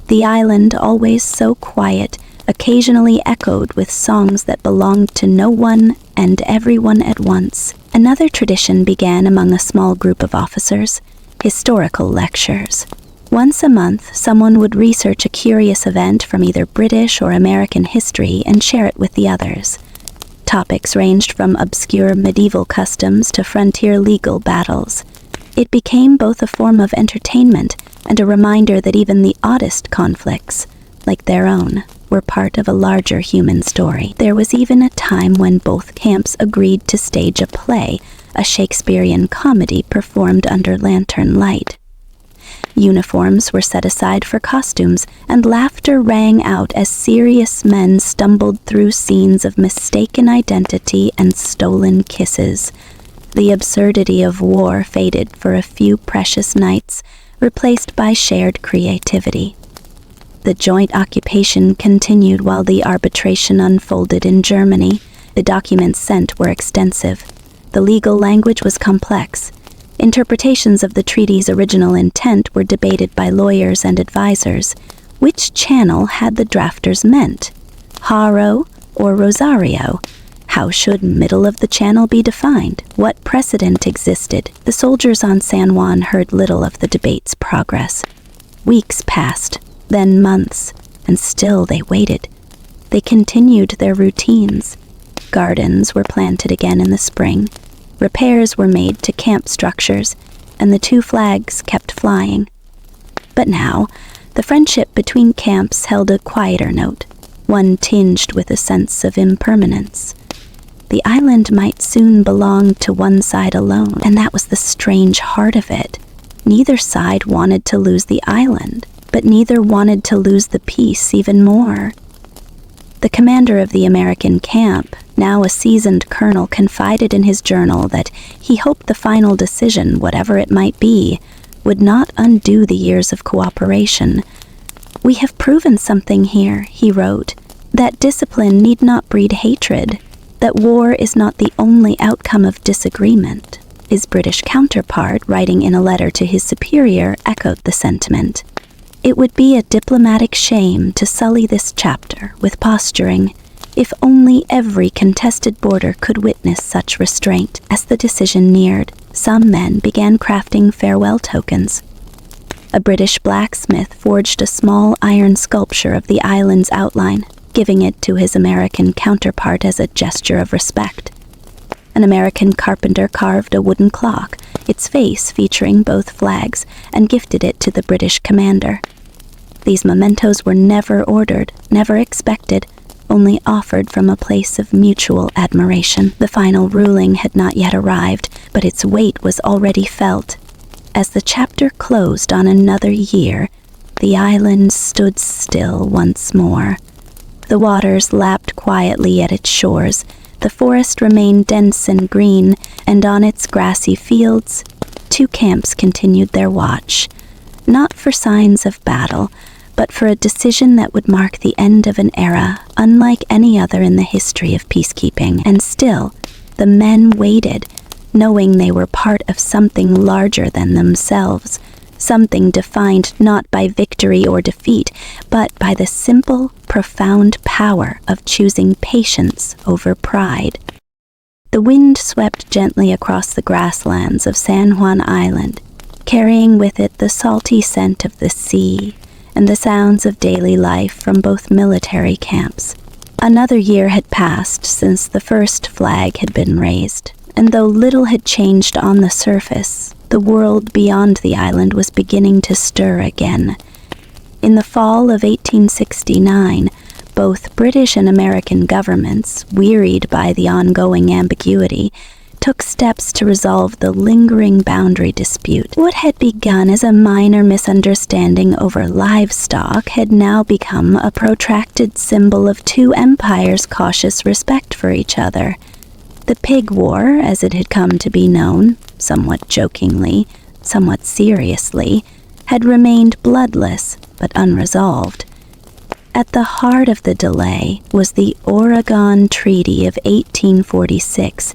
S1: The island, always so quiet, occasionally echoed with songs that belonged to no one and everyone at once. Another tradition began among a small group of officers: historical lectures. Once a month, someone would research a curious event from either British or American history and share it with the others. Topics ranged from obscure medieval customs to frontier legal battles. It became both a form of entertainment and a reminder that even the oddest conflicts, like their own, were part of a larger human story. There was even a time when both camps agreed to stage a play, a Shakespearean comedy performed under lantern light. Uniforms were set aside for costumes, and laughter rang out as serious men stumbled through scenes of mistaken identity and stolen kisses. The absurdity of war faded for a few precious nights, replaced by shared creativity. The joint occupation continued while the arbitration unfolded in Germany. The documents sent were extensive. The legal language was complex. Interpretations of the treaty's original intent were debated by lawyers and advisors. Which channel had the drafters meant? Haro or Rosario? How should middle of the channel be defined? What precedent existed? The soldiers on San Juan heard little of the debate's progress. Weeks passed, then months, and still they waited. They continued their routines. Gardens were planted again in the spring. Repairs were made to camp structures, and the two flags kept flying. But now, the friendship between camps held a quieter note, one tinged with a sense of impermanence. The island might soon belong to one side alone, and that was the strange heart of it. Neither side wanted to lose the island, but neither wanted to lose the peace even more. The commander of the American camp, now a seasoned colonel, confided in his journal that he hoped the final decision, whatever it might be, would not undo the years of cooperation. "We have proven something here," he wrote, "that discipline need not breed hatred, that war is not the only outcome of disagreement." His British counterpart, writing in a letter to his superior, echoed the sentiment. "It would be a diplomatic shame to sully this chapter with posturing. If only every contested border could witness such restraint." As the decision neared, some men began crafting farewell tokens. A British blacksmith forged a small iron sculpture of the island's outline, giving it to his American counterpart as a gesture of respect. An American carpenter carved a wooden clock, its face featuring both flags, and gifted it to the British commander. These mementos were never ordered, never expected, only offered from a place of mutual admiration. The final ruling had not yet arrived, but its weight was already felt. As the chapter closed on another year, the island stood still once more. The waters lapped quietly at its shores, the forest remained dense and green, and on its grassy fields, two camps continued their watch, not for signs of battle, but for a decision that would mark the end of an era unlike any other in the history of peacekeeping. And still, the men waited, knowing they were part of something larger than themselves, something defined not by victory or defeat, but by the simple, profound power of choosing patience over pride. The wind swept gently across the grasslands of San Juan Island, carrying with it the salty scent of the sea and the sounds of daily life from both military camps. Another year had passed since the first flag had been raised, and though little had changed on the surface, the world beyond the island was beginning to stir again. In the fall of 1869, both British and American governments, wearied by the ongoing ambiguity, took steps to resolve the lingering boundary dispute. What had begun as a minor misunderstanding over livestock had now become a protracted symbol of two empires' cautious respect for each other. The Pig War, as it had come to be known, somewhat jokingly, somewhat seriously, had remained bloodless but unresolved. At the heart of the delay was the Oregon Treaty of 1846,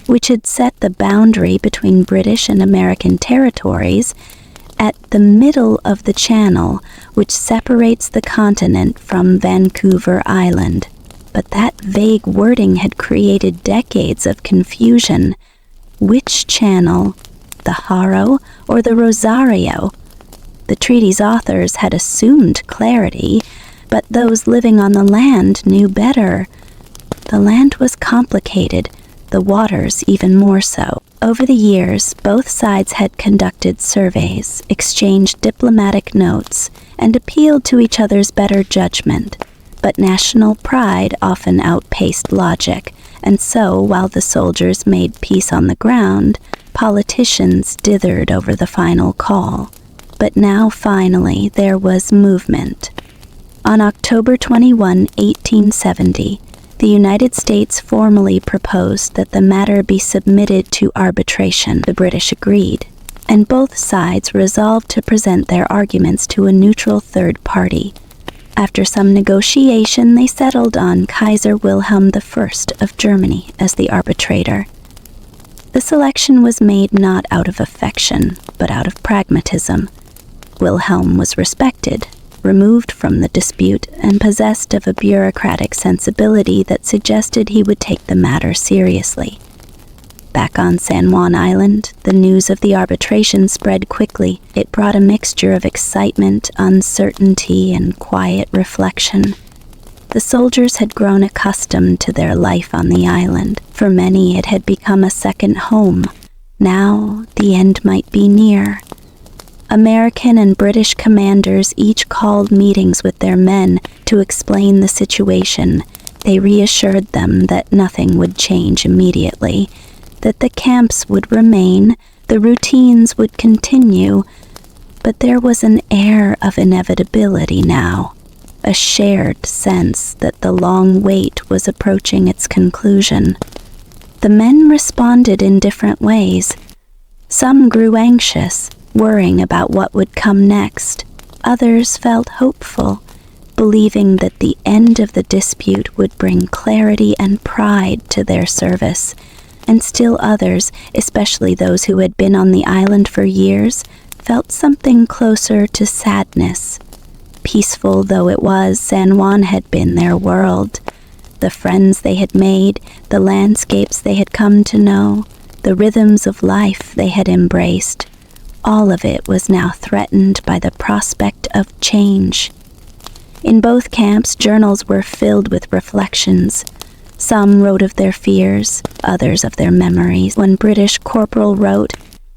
S1: which had set the boundary between British and American territories at the middle of the channel which separates the continent from Vancouver Island. But that vague wording had created decades of confusion. Which channel? The Haro or the Rosario? The treaty's authors had assumed clarity, but those living on the land knew better. The land was complicated, the waters even more so. Over the years, both sides had conducted surveys, exchanged diplomatic notes, and appealed to each other's better judgment. But national pride often outpaced logic, and so, while the soldiers made peace on the ground, politicians dithered over the final call. But now, finally, there was movement. On October 21, 1870, the United States formally proposed that the matter be submitted to arbitration. The British agreed, and both sides resolved to present their arguments to a neutral third party. After some negotiation, they settled on Kaiser Wilhelm I of Germany as the arbitrator. The selection was made not out of affection, but out of pragmatism. Wilhelm was respected, removed from the dispute, and possessed of a bureaucratic sensibility that suggested he would take the matter seriously. Back on San Juan Island, the news of the arbitration spread quickly. It brought a mixture of excitement, uncertainty, and quiet reflection. The soldiers had grown accustomed to their life on the island. For many, it had become a second home. Now, the end might be near. American and British commanders each called meetings with their men to explain the situation. They reassured them that nothing would change immediately, that the camps would remain, the routines would continue, but there was an air of inevitability now, a shared sense that the long wait was approaching its conclusion. The men responded in different ways. Some grew anxious, worrying about what would come next. Others felt hopeful, believing that the end of the dispute would bring clarity and pride to their service. And still others, especially those who had been on the island for years, felt something closer to sadness. Peaceful though it was, San Juan had been their world. The friends they had made, the landscapes they had come to know, the rhythms of life they had embraced, all of it was now threatened by the prospect of change. In both camps, journals were filled with reflections. Some wrote of their fears, others of their memories. One British corporal wrote,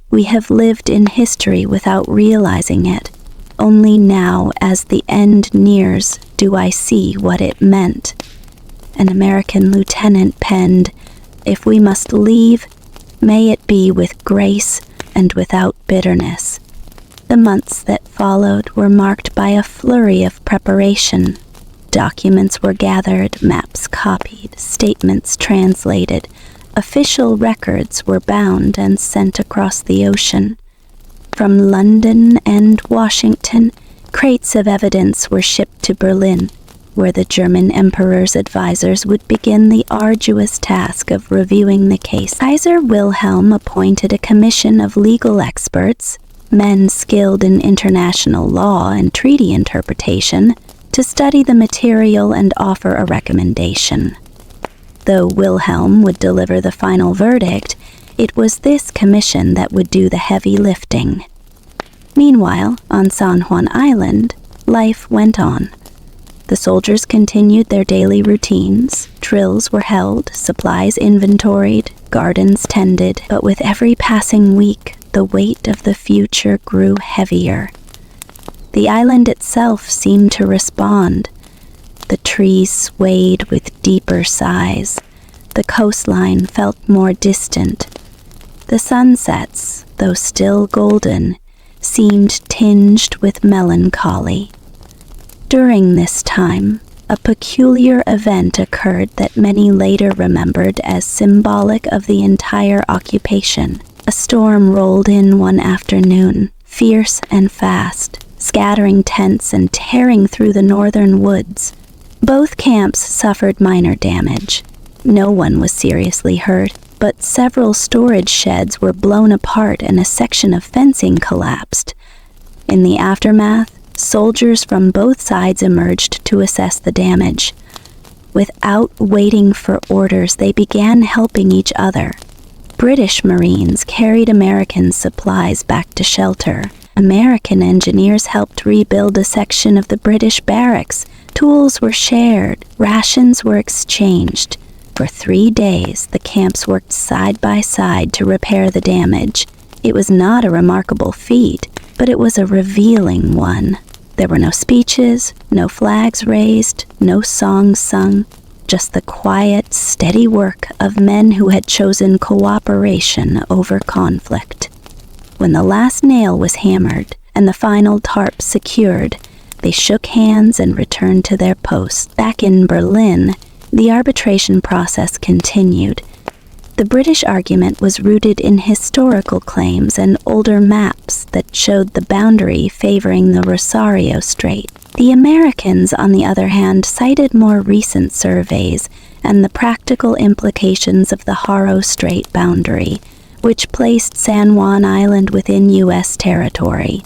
S1: "We have lived in history without realizing it. Only now, as the end nears, do I see what it meant." An American lieutenant penned, "If we must leave, may it be with grace and without bitterness." The months that followed were marked by a flurry of preparation. Documents were gathered, maps copied, statements translated. Official records were bound and sent across the ocean. From London and Washington, crates of evidence were shipped to Berlin, where the German emperor's advisors would begin the arduous task of reviewing the case. Kaiser Wilhelm appointed a commission of legal experts, men skilled in international law and treaty interpretation, to study the material and offer a recommendation. Though Wilhelm would deliver the final verdict, it was this commission that would do the heavy lifting. Meanwhile, on San Juan Island, life went on. The soldiers continued their daily routines. Drills were held, supplies inventoried, gardens tended, but with every passing week, the weight of the future grew heavier. The island itself seemed to respond. The trees swayed with deeper sighs. The coastline felt more distant. The sunsets, though still golden, seemed tinged with melancholy. During this time, a peculiar event occurred that many later remembered as symbolic of the entire occupation. A storm rolled in one afternoon, fierce and fast, scattering tents and tearing through the northern woods. Both camps suffered minor damage. No one was seriously hurt, but several storage sheds were blown apart and a section of fencing collapsed. In the aftermath, soldiers from both sides emerged to assess the damage. Without waiting for orders, they began helping each other. British Marines carried American supplies back to shelter. American engineers helped rebuild a section of the British barracks. Tools were shared. Rations were exchanged. For 3 days, the camps worked side by side to repair the damage. It was not a remarkable feat, but it was a revealing one. There were no speeches, no flags raised, no songs sung, just the quiet, steady work of men who had chosen cooperation over conflict. When the last nail was hammered and the final tarp secured, they shook hands and returned to their posts. Back in Berlin, the arbitration process continued. The British argument was rooted in historical claims and older maps that showed the boundary favoring the Rosario Strait. The Americans, on the other hand, cited more recent surveys and the practical implications of the Haro Strait boundary. which placed San Juan Island within U.S. territory.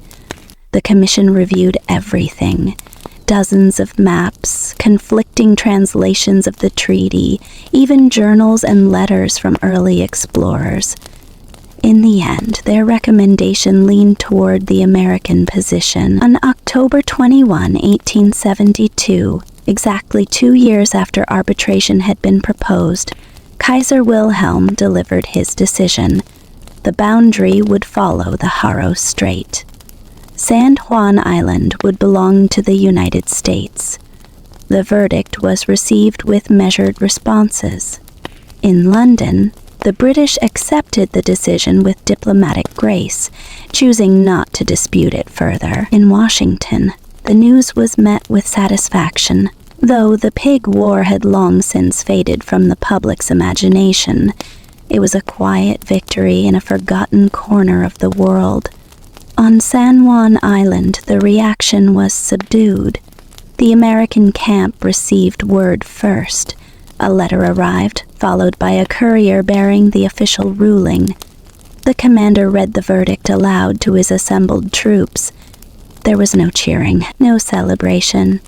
S1: The commission reviewed everything: dozens of maps, conflicting translations of the treaty, even journals and letters from early explorers. In the end, their recommendation leaned toward the American position. On October 21, 1872, exactly 2 years after arbitration had been proposed, Kaiser Wilhelm delivered his decision. The boundary would follow the Haro Strait. San Juan Island would belong to the United States. The verdict was received with measured responses. In London, the British accepted the decision with diplomatic grace, choosing not to dispute it further. In Washington, the news was met with satisfaction, though the Pig War had long since faded from the public's imagination. It was a quiet victory in a forgotten corner of the world. On San Juan Island, the reaction was subdued. The American camp received word first. A letter arrived, followed by a courier bearing the official ruling. The commander read the verdict aloud to his assembled troops. There was no cheering, no celebration,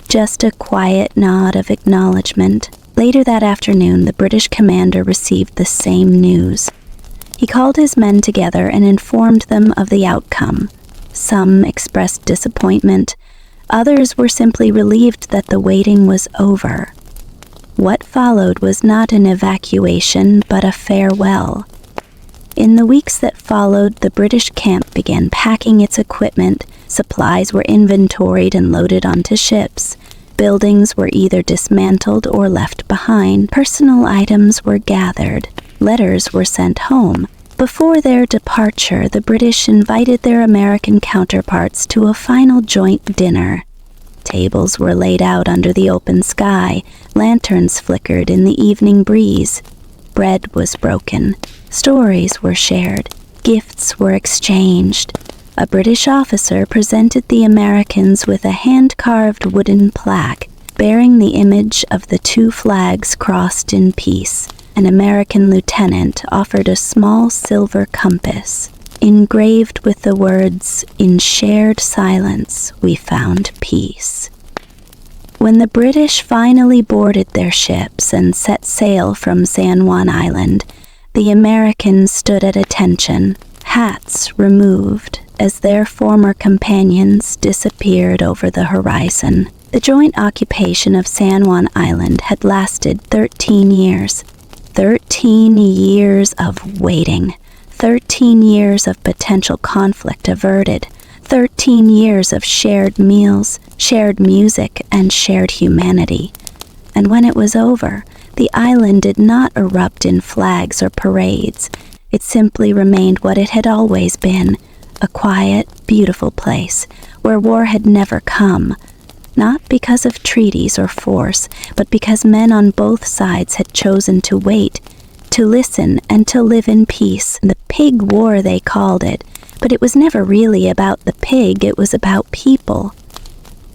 S1: just a quiet nod of acknowledgement. Later that afternoon, the British commander received the same news. He called his men together and informed them of the outcome. Some expressed disappointment. Others were simply relieved that the waiting was over. What followed was not an evacuation, but a farewell. In the weeks that followed, the British camp began packing its equipment. Supplies were inventoried and loaded onto ships. Buildings were either dismantled or left behind. Personal items were gathered. Letters were sent home. Before their departure, the British invited their American counterparts to a final joint dinner. Tables were laid out under the open sky. Lanterns flickered in the evening breeze. Bread was broken. Stories were shared. Gifts were exchanged. A British officer presented the Americans with a hand-carved wooden plaque bearing the image of the two flags crossed in peace. An American lieutenant offered a small silver compass, engraved with the words, "In shared silence we found peace." When the British finally boarded their ships and set sail from San Juan Island, the Americans stood at attention, hats removed, as their former companions disappeared over the horizon. The joint occupation of San Juan Island had lasted 13 years. 13 years of waiting. 13 years of potential conflict averted. 13 years of shared meals, shared music, and shared humanity. And when it was over, the island did not erupt in flags or parades. It simply remained what it had always been, a quiet, beautiful place where war had never come. Not because of treaties or force, but because men on both sides had chosen to wait, to listen, and to live in peace. The Pig War, they called it, but it was never really about the pig, it was about people.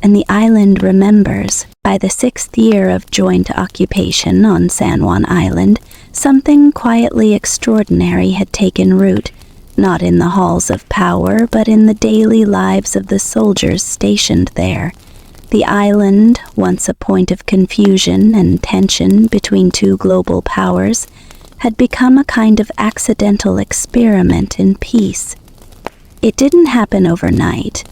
S1: And the island remembers. By the 6th year of joint occupation on San Juan Island, something quietly extraordinary had taken root, not in the halls of power, but in the daily lives of the soldiers stationed there. The island, once a point of confusion and tension between two global powers, had become a kind of accidental experiment in peace. It didn't happen overnight.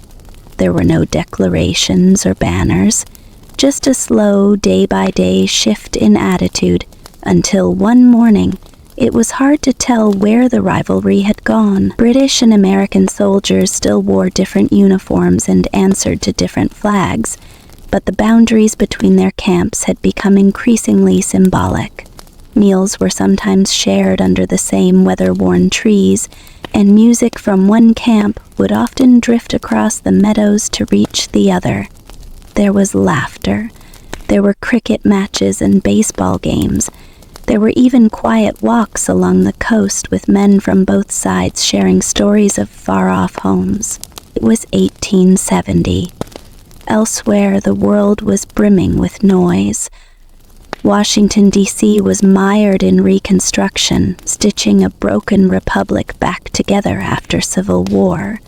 S1: There were no declarations or banners, just a slow, day-by-day shift in attitude, until one morning, it was hard to tell where the rivalry had gone. British and American soldiers still wore different uniforms and answered to different flags, but the boundaries between their camps had become increasingly symbolic. Meals were sometimes shared under the same weather-worn trees, and music from one camp would often drift across the meadows to reach the other. There was laughter. There were cricket matches and baseball games. There were even quiet walks along the coast with men from both sides sharing stories of far-off homes. It was 1870. Elsewhere, the world was brimming with noise. Washington, D.C. was mired in reconstruction, stitching a broken republic back together after Civil War.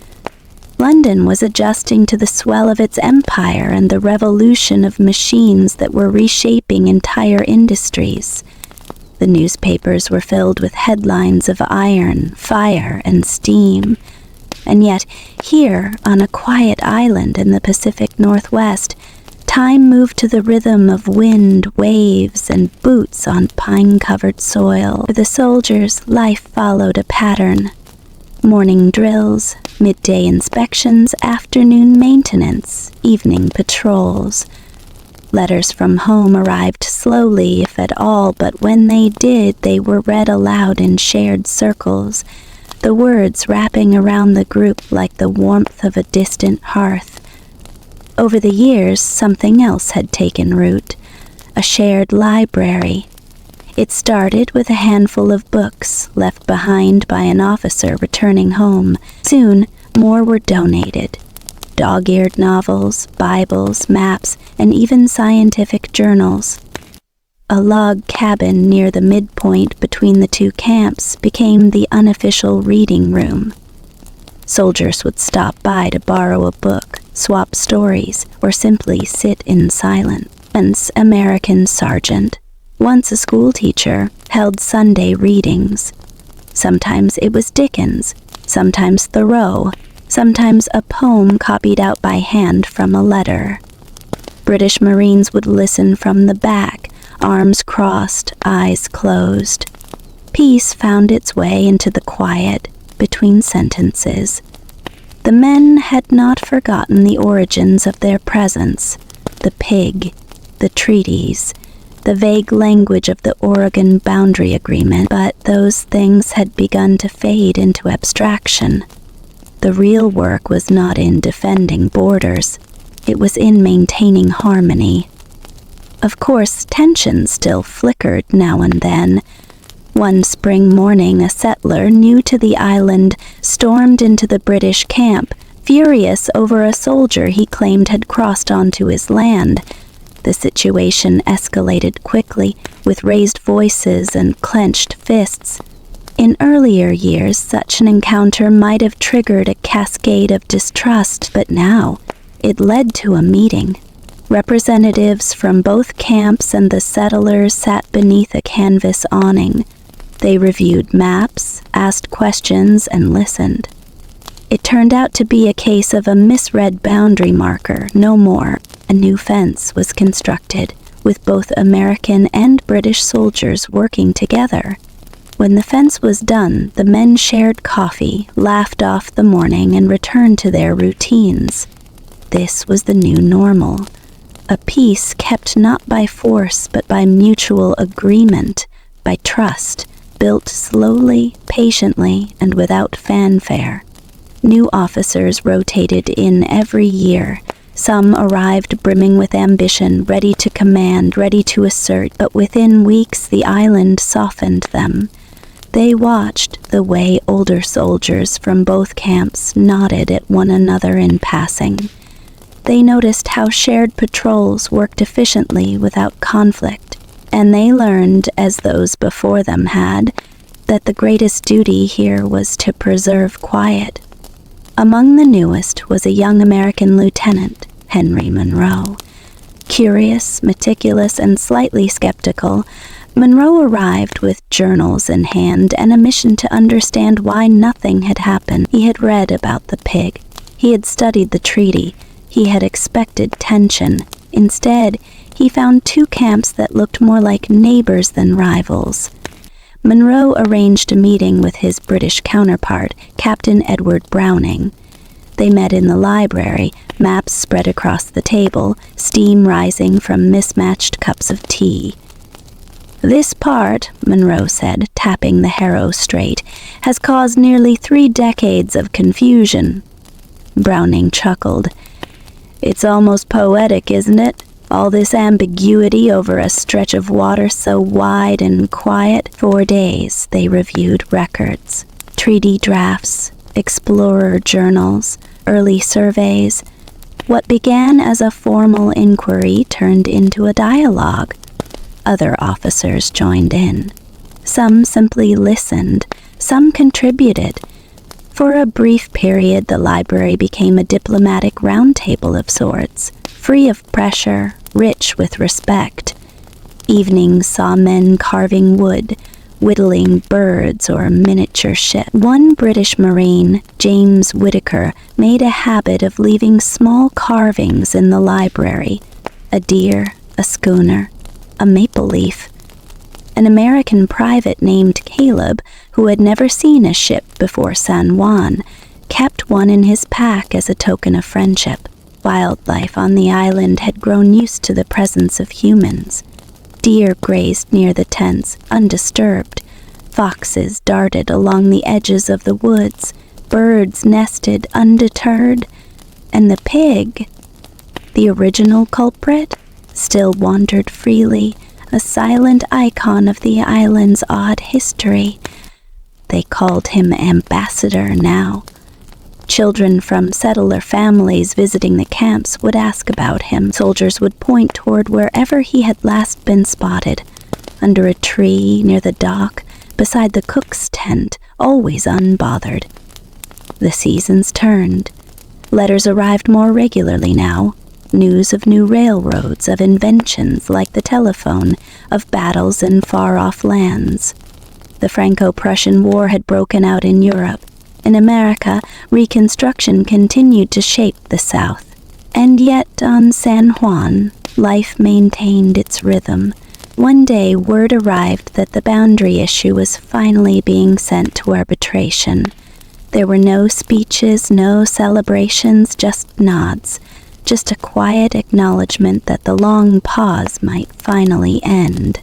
S1: London was adjusting to the swell of its empire and the revolution of machines that were reshaping entire industries. The newspapers were filled with headlines of iron, fire, and steam. And yet, here, on a quiet island in the Pacific Northwest, time moved to the rhythm of wind, waves, and boots on pine-covered soil. For the soldiers, life followed a pattern. Morning drills, midday inspections, afternoon maintenance, evening patrols. Letters from home arrived slowly, if at all, but when they did, they were read aloud in shared circles, the words wrapping around the group like the warmth of a distant hearth. Over the years, something else had taken root, a shared library. It started with a handful of books left behind by an officer returning home. Soon, more were donated. Dog-eared novels, Bibles, maps, and even scientific journals. A log cabin near the midpoint between the two camps became the unofficial reading room. Soldiers would stop by to borrow a book, swap stories, or simply sit in silence. Once American Sergeant, once a school teacher, held Sunday readings. Sometimes it was Dickens, sometimes Thoreau, sometimes a poem copied out by hand from a letter. British Marines would listen from the back, arms crossed, eyes closed. Peace found its way into the quiet between sentences. The men had not forgotten the origins of their presence, the pig, the treaties, the vague language of the Oregon boundary agreement, but those things had begun to fade into abstraction. The real work was not in defending borders, it was in maintaining harmony. Of course, tension still flickered now and then. One spring morning, a settler new to the island stormed into the British camp, furious over a soldier he claimed had crossed onto his land. The situation escalated quickly, with raised voices and clenched fists. In earlier years, such an encounter might have triggered a cascade of distrust, but now it led to a meeting. Representatives from both camps and the settlers sat beneath a canvas awning. They reviewed maps, asked questions, and listened. It turned out to be a case of a misread boundary marker, no more. A new fence was constructed, with both American and British soldiers working together. When the fence was done, the men shared coffee, laughed off the morning, and returned to their routines. This was the new normal. A peace kept not by force, but by mutual agreement, by trust, built slowly, patiently, and without fanfare. New officers rotated in every year. Some arrived brimming with ambition, ready to command, ready to assert, but within weeks the island softened them. They watched the way older soldiers from both camps nodded at one another in passing. They noticed how shared patrols worked efficiently without conflict, and they learned, as those before them had, that the greatest duty here was to preserve quiet. Among the newest was a young American lieutenant, Henry Monroe. Curious, meticulous, and slightly skeptical, Monroe arrived with journals in hand and a mission to understand why nothing had happened. He had read about the pig. He had studied the treaty. He had expected tension. Instead, he found two camps that looked more like neighbors than rivals. Monroe arranged a meeting with his British counterpart, Captain Edward Browning. They met in the library, maps spread across the table, steam rising from mismatched cups of tea. "This part," Monroe said, tapping the harrow straight, "has caused nearly 3 decades of confusion." Browning chuckled. "It's almost poetic, isn't it? All this ambiguity over a stretch of water so wide and quiet." 4 days they reviewed records, treaty drafts, explorer journals, early surveys. What began as a formal inquiry turned into a dialogue. Other officers joined in. Some simply listened, some contributed. For a brief period, the library became a diplomatic roundtable of sorts, free of pressure, rich with respect. Evenings saw men carving wood, whittling birds or miniature ships. One British Marine, James Whittaker, made a habit of leaving small carvings in the library: a deer, a schooner, a maple leaf. An American private named Caleb, who had never seen a ship before San Juan, kept one in his pack as a token of friendship. Wildlife on the island had grown used to the presence of humans. Deer grazed near the tents, undisturbed. Foxes darted along the edges of the woods. Birds nested undeterred. And the pig, the original culprit, still wandered freely, a silent icon of the island's odd history. They called him Ambassador now. Children from settler families visiting the camps would ask about him. Soldiers would point toward wherever he had last been spotted, under a tree, near the dock, beside the cook's tent, always unbothered. The seasons turned. Letters arrived more regularly now. News of new railroads, of inventions like the telephone, of battles in far-off lands. The Franco-Prussian War had broken out in Europe. In America, Reconstruction continued to shape the South. And yet, on San Juan, life maintained its rhythm. One day, word arrived that the boundary issue was finally being sent to arbitration. There were no speeches, no celebrations, just nods. Just a quiet acknowledgement that the long pause might finally end.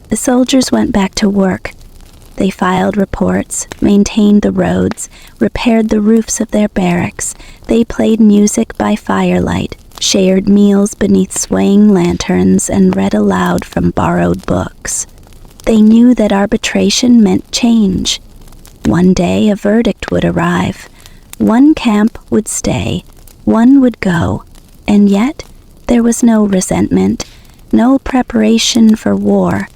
S1: The soldiers went back to work. They filed reports, maintained the roads, repaired the roofs of their barracks. They played music by firelight, shared meals beneath swaying lanterns, and read aloud from borrowed books. They knew that arbitration meant change. One day a verdict would arrive. One camp would stay, one would go, and yet there was no resentment, no preparation for war.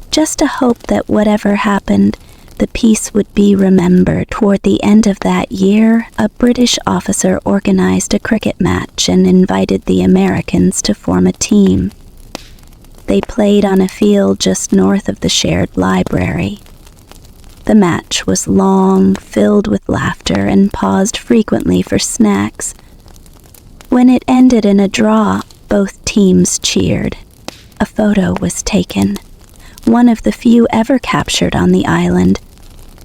S1: Just a hope that whatever happened, the peace would be remembered. Toward the end of that year, a British officer organized a cricket match and invited the Americans to form a team. They played on a field just north of the shared library. The match was long, filled with laughter, and paused frequently for snacks. When it ended in a draw, both teams cheered. A photo was taken. One of the few ever captured on the island.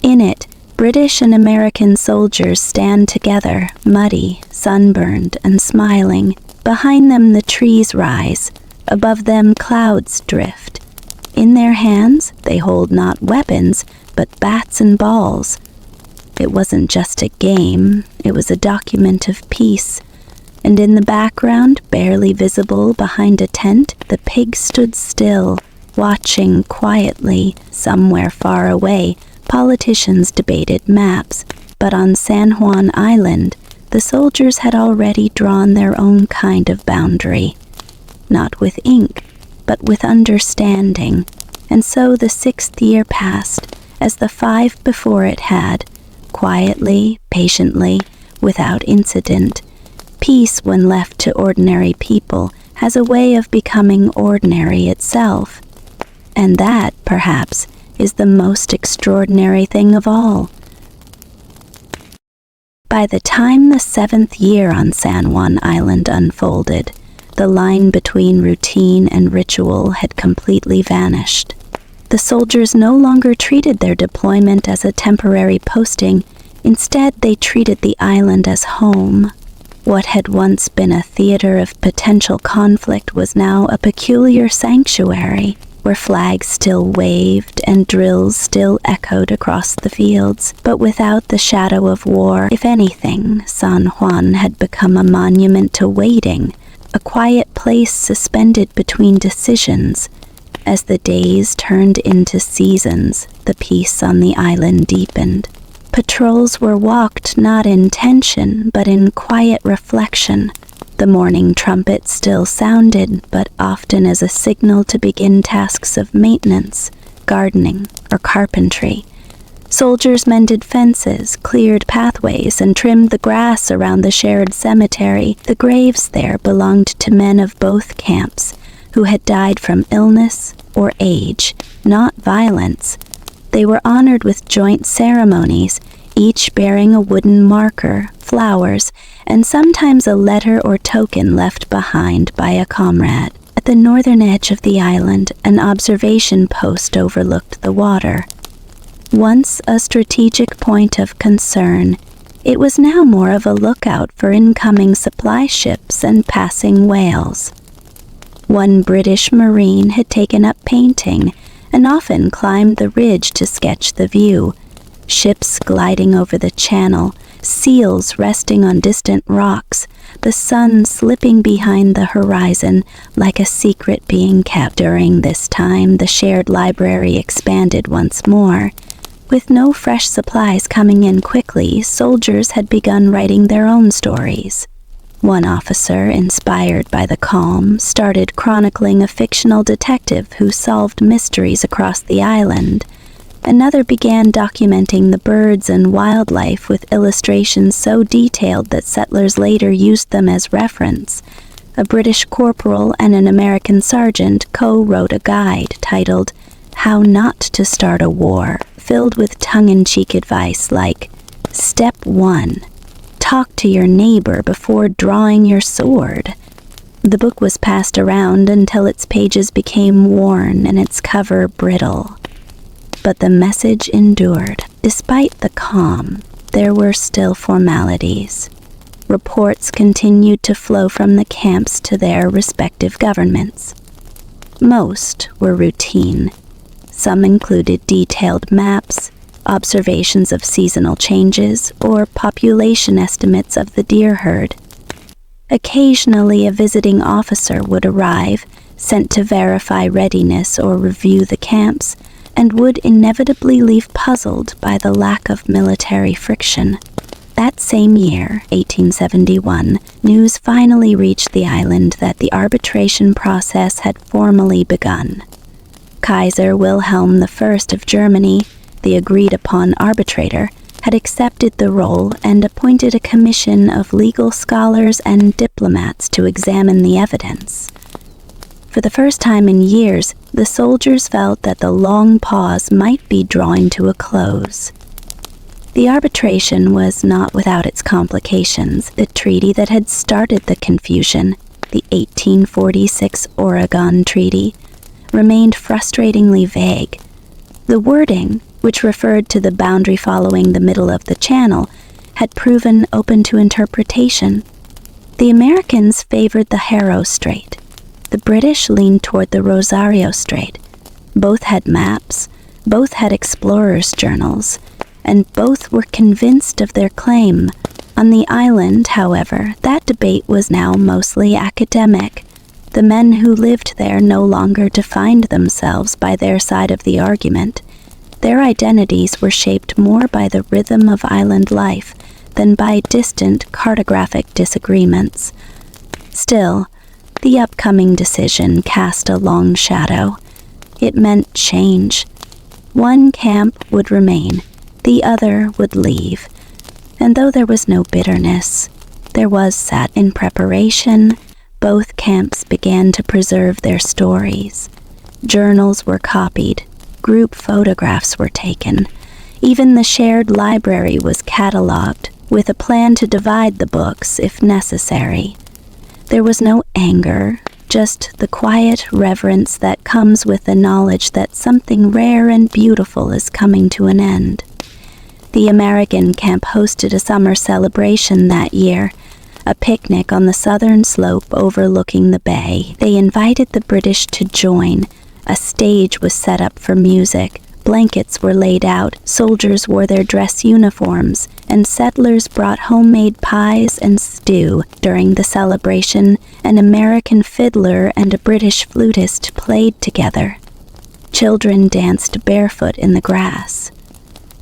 S1: In it, British and American soldiers stand together, muddy, sunburned, and smiling. Behind them the trees rise. Above them clouds drift. In their hands, they hold not weapons, but bats and balls. It wasn't just a game, it was a document of peace. And in the background, barely visible behind a tent, the pig stood still, watching quietly. Somewhere far away, politicians debated maps, but on San Juan Island, the soldiers had already drawn their own kind of boundary. Not with ink, but with understanding. And so the 6th year passed, as the 5 before it had, quietly, patiently, without incident. Peace, when left to ordinary people, has a way of becoming ordinary itself. And that, perhaps, is the most extraordinary thing of all. By the time the 7th year on San Juan Island unfolded, the line between routine and ritual had completely vanished. The soldiers no longer treated their deployment as a temporary posting. Instead, they treated the island as home. What had once been a theater of potential conflict was now a peculiar sanctuary, where flags still waved and drills still echoed across the fields, but without the shadow of war. If anything, San Juan had become a monument to waiting, a quiet place suspended between decisions. As the days turned into seasons, the peace on the island deepened. Patrols were walked not in tension, but in quiet reflection. The morning trumpet still sounded, but often as a signal to begin tasks of maintenance, gardening, or carpentry. Soldiers mended fences, cleared pathways, and trimmed the grass around the shared cemetery. The graves there belonged to men of both camps who had died from illness or age, not violence. They were honored with joint ceremonies, each bearing a wooden marker, flowers, and sometimes a letter or token left behind by a comrade. At the northern edge of the island, an observation post overlooked the water. Once a strategic point of concern, it was now more of a lookout for incoming supply ships and passing whales. One British Marine had taken up painting and often climbed the ridge to sketch the view. Ships gliding over the channel, seals resting on distant rocks, the sun slipping behind the horizon like a secret being kept. During this time, the shared library expanded once more. With no fresh supplies coming in quickly, soldiers had begun writing their own stories. One officer, inspired by the calm, started chronicling a fictional detective who solved mysteries across the island. Another began documenting the birds and wildlife with illustrations so detailed that settlers later used them as reference. A British corporal and an American sergeant co-wrote a guide titled How Not to Start a War, filled with tongue-in-cheek advice like, Step 1. Talk to your neighbor before drawing your sword. The book was passed around until its pages became worn and its cover brittle. But the message endured. Despite the calm, there were still formalities. Reports continued to flow from the camps to their respective governments. Most were routine. Some included detailed maps, observations of seasonal changes, or population estimates of the deer herd. Occasionally, a visiting officer would arrive, sent to verify readiness or review the camps, and would inevitably leave puzzled by the lack of military friction. That same year, 1871, news finally reached the island that the arbitration process had formally begun. Kaiser Wilhelm I of Germany, the agreed-upon arbitrator, had accepted the role and appointed a commission of legal scholars and diplomats to examine the evidence. For the first time in years, the soldiers felt that the long pause might be drawing to a close. The arbitration was not without its complications. The treaty that had started the confusion, the 1846 Oregon Treaty, remained frustratingly vague. The wording, which referred to the boundary following the middle of the channel, had proven open to interpretation. The Americans favored the Haro Strait. The British leaned toward the Rosario Strait. Both had maps, both had explorers' journals, and both were convinced of their claim. On the island, however, that debate was now mostly academic. The men who lived there no longer defined themselves by their side of the argument. Their identities were shaped more by the rhythm of island life than by distant cartographic disagreements. Still, the upcoming decision cast a long shadow. It meant change. One camp would remain, the other would leave. And though there was no bitterness, there was sat in preparation. Both camps began to preserve their stories. Journals were copied, group photographs were taken. Even the shared library was catalogued, with a plan to divide the books if necessary. There was no anger, just the quiet reverence that comes with the knowledge that something rare and beautiful is coming to an end. The American camp hosted a summer celebration that year, a picnic on the southern slope overlooking the bay. They invited the British to join. A stage was set up for music. Blankets were laid out, soldiers wore their dress uniforms, and settlers brought homemade pies and stew. During the celebration, an American fiddler and a British flutist played together. Children danced barefoot in the grass.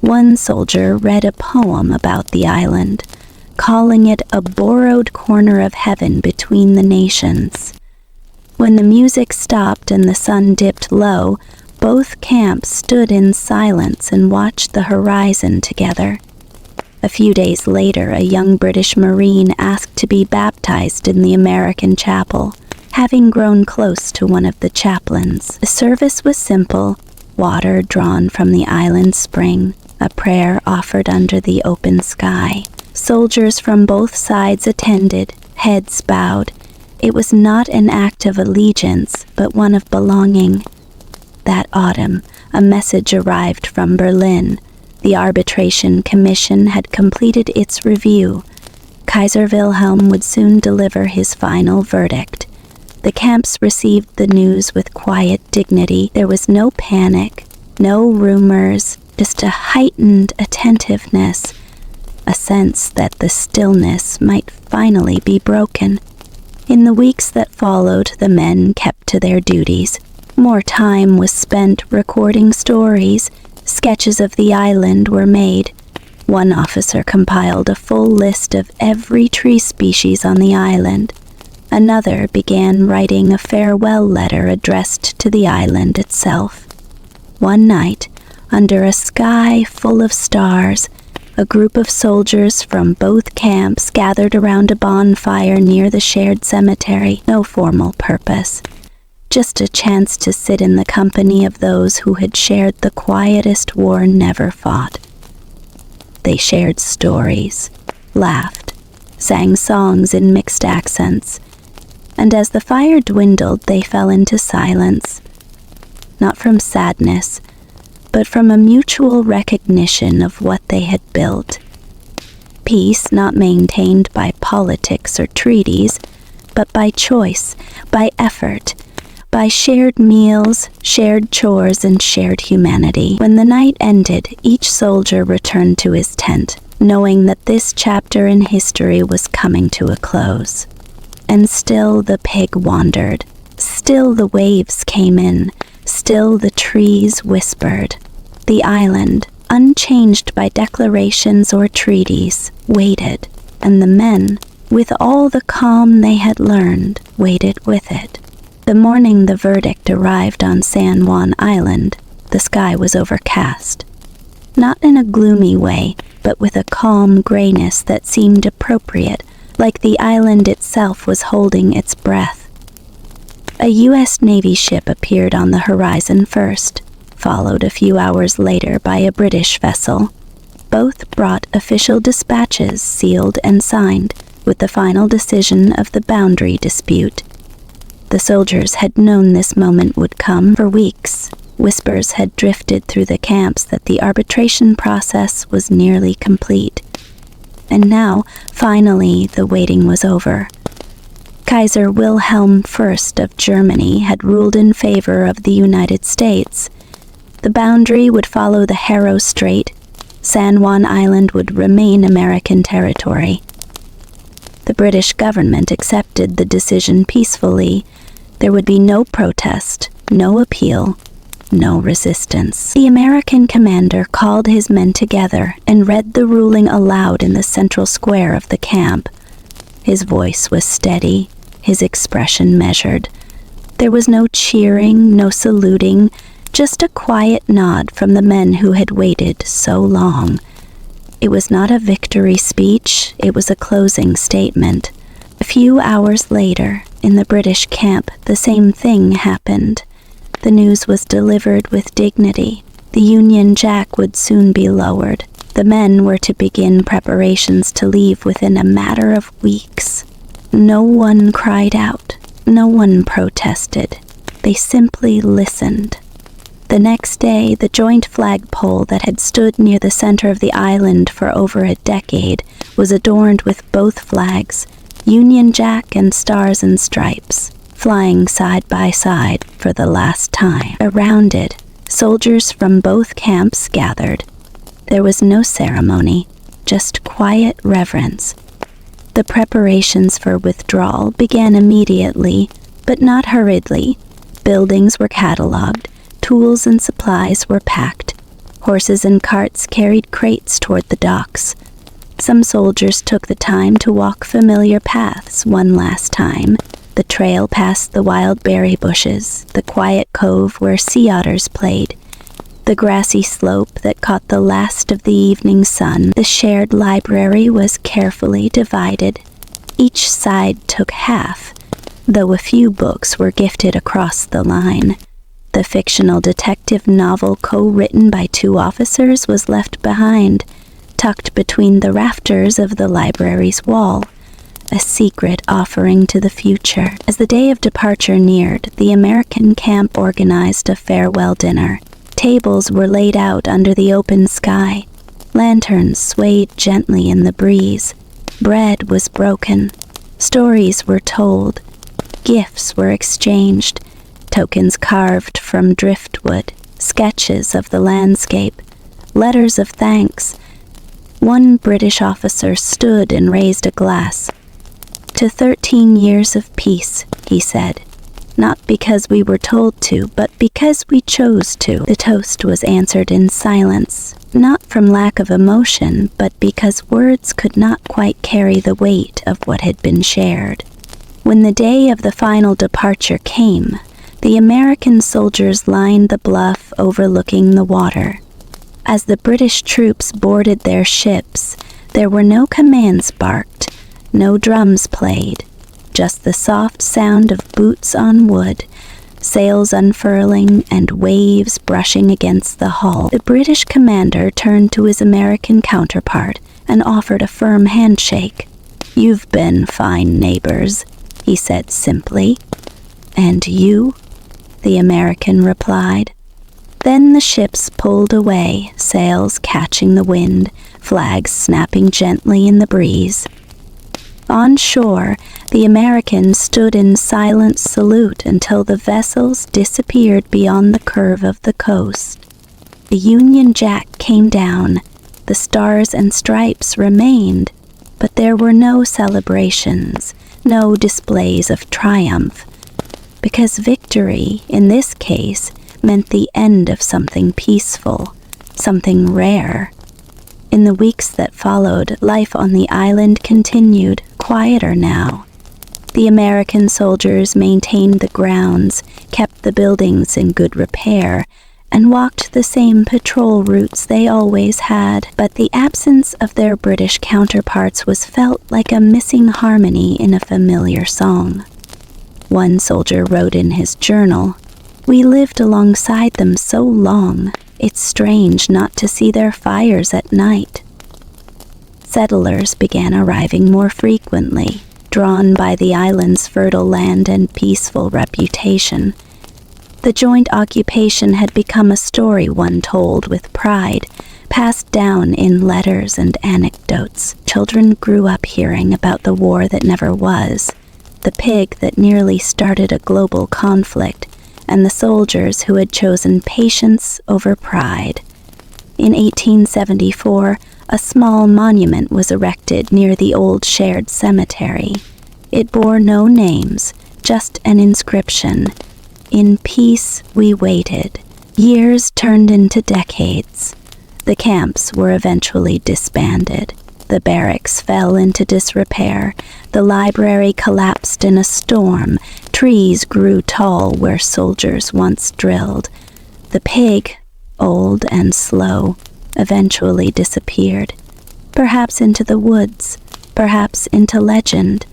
S1: One soldier read a poem about the island, calling it a borrowed corner of heaven between the nations. When the music stopped and the sun dipped low, both camps stood in silence and watched the horizon together. A few days later, a young British Marine asked to be baptized in the American chapel, having grown close to one of the chaplains. The service was simple: water drawn from the island spring, a prayer offered under the open sky. Soldiers from both sides attended, heads bowed. It was not an act of allegiance, but one of belonging. That autumn, a message arrived from Berlin. The Arbitration Commission had completed its review. Kaiser Wilhelm would soon deliver his final verdict. The camps received the news with quiet dignity. There was no panic, no rumors, just a heightened attentiveness, a sense that the stillness might finally be broken. In the weeks that followed, the men kept to their duties. More time was spent recording stories. Sketches of the island were made. One officer compiled a full list of every tree species on the island. Another began writing a farewell letter addressed to the island itself. One night, under a sky full of stars, a group of soldiers from both camps gathered around a bonfire near the shared cemetery. No formal purpose, just a chance to sit in the company of those who had shared the quietest war never fought. They shared stories, laughed, sang songs in mixed accents, and as the fire dwindled, they fell into silence, not from sadness, but from a mutual recognition of what they had built. Peace not maintained by politics or treaties, but by choice, by effort, by shared meals, shared chores, and shared humanity. When the night ended, each soldier returned to his tent, knowing that this chapter in history was coming to a close. And still the pig wandered, still the waves came in, still the trees whispered. The island, unchanged by declarations or treaties, waited, and the men, with all the calm they had learned, waited with it. The morning the verdict arrived on San Juan Island, the sky was overcast. Not in a gloomy way, but with a calm grayness that seemed appropriate, like the island itself was holding its breath. A U.S. Navy ship appeared on the horizon first, followed a few hours later by a British vessel. Both brought official dispatches sealed and signed, with the final decision of the boundary dispute. The soldiers had known this moment would come for weeks. Whispers had drifted through the camps that the arbitration process was nearly complete. And now, finally, the waiting was over. Kaiser Wilhelm I of Germany had ruled in favor of the United States. The boundary would follow the Harrow Strait. San Juan Island would remain American territory. The British government accepted the decision peacefully. There would be no protest, no appeal, no resistance. The American commander called his men together and read the ruling aloud in the central square of the camp. His voice was steady, his expression measured. There was no cheering, no saluting, just a quiet nod from the men who had waited so long. It was not a victory speech, it was a closing statement. A few hours later, in the British camp, the same thing happened. The news was delivered with dignity. The Union Jack would soon be lowered. The men were to begin preparations to leave within a matter of weeks. No one cried out. No one protested. They simply listened. The next day, the joint flagpole that had stood near the center of the island for over a decade was adorned with both flags, Union Jack and Stars and Stripes, flying side by side for the last time. Around it, soldiers from both camps gathered. There was no ceremony, just quiet reverence. The preparations for withdrawal began immediately, but not hurriedly. Buildings were catalogued. Tools and supplies were packed. Horses and carts carried crates toward the docks. Some soldiers took the time to walk familiar paths one last time. The trail past the wild berry bushes, the quiet cove where sea otters played, the grassy slope that caught the last of the evening sun. The shared library was carefully divided. Each side took half, though a few books were gifted across the line. The fictional detective novel co-written by 2 officers was left behind, tucked between the rafters of the library's wall, a secret offering to the future. As the day of departure neared, the American camp organized a farewell dinner. Tables were laid out under the open sky. Lanterns swayed gently in the breeze. Bread was broken. Stories were told. Gifts were exchanged. Tokens carved from driftwood. Sketches of the landscape. Letters of thanks. One British officer stood and raised a glass. "To 13 years of peace," he said. "Not because we were told to, but because we chose to." The toast was answered in silence, not from lack of emotion, but because words could not quite carry the weight of what had been shared. When the day of the final departure came, the American soldiers lined the bluff overlooking the water. As the British troops boarded their ships, there were no commands barked, no drums played, just the soft sound of boots on wood, sails unfurling and waves brushing against the hull. The British commander turned to his American counterpart and offered a firm handshake. "You've been fine neighbors," he said simply. "And you?" the American replied. Then the ships pulled away, sails catching the wind, flags snapping gently in the breeze. On shore, the Americans stood in silent salute until the vessels disappeared beyond the curve of the coast. The Union Jack came down, the stars and stripes remained, but there were no celebrations, no displays of triumph, because victory, in this case, meant the end of something peaceful, something rare. In the weeks that followed, life on the island continued, quieter now. The American soldiers maintained the grounds, kept the buildings in good repair, and walked the same patrol routes they always had, but the absence of their British counterparts was felt like a missing harmony in a familiar song. One soldier wrote in his journal, "We lived alongside them so long, it's strange not to see their fires at night." Settlers began arriving more frequently, drawn by the island's fertile land and peaceful reputation. The joint occupation had become a story one told with pride, passed down in letters and anecdotes. Children grew up hearing about the war that never was, the pig that nearly started a global conflict, and the soldiers who had chosen patience over pride. In 1874, a small monument was erected near the old shared cemetery. It bore no names, just an inscription. "In peace we waited." Years turned into decades. The camps were eventually disbanded. The barracks fell into disrepair. The library collapsed in a storm. Trees grew tall where soldiers once drilled. The pig, old and slow, eventually disappeared. Perhaps into the woods, perhaps into legend,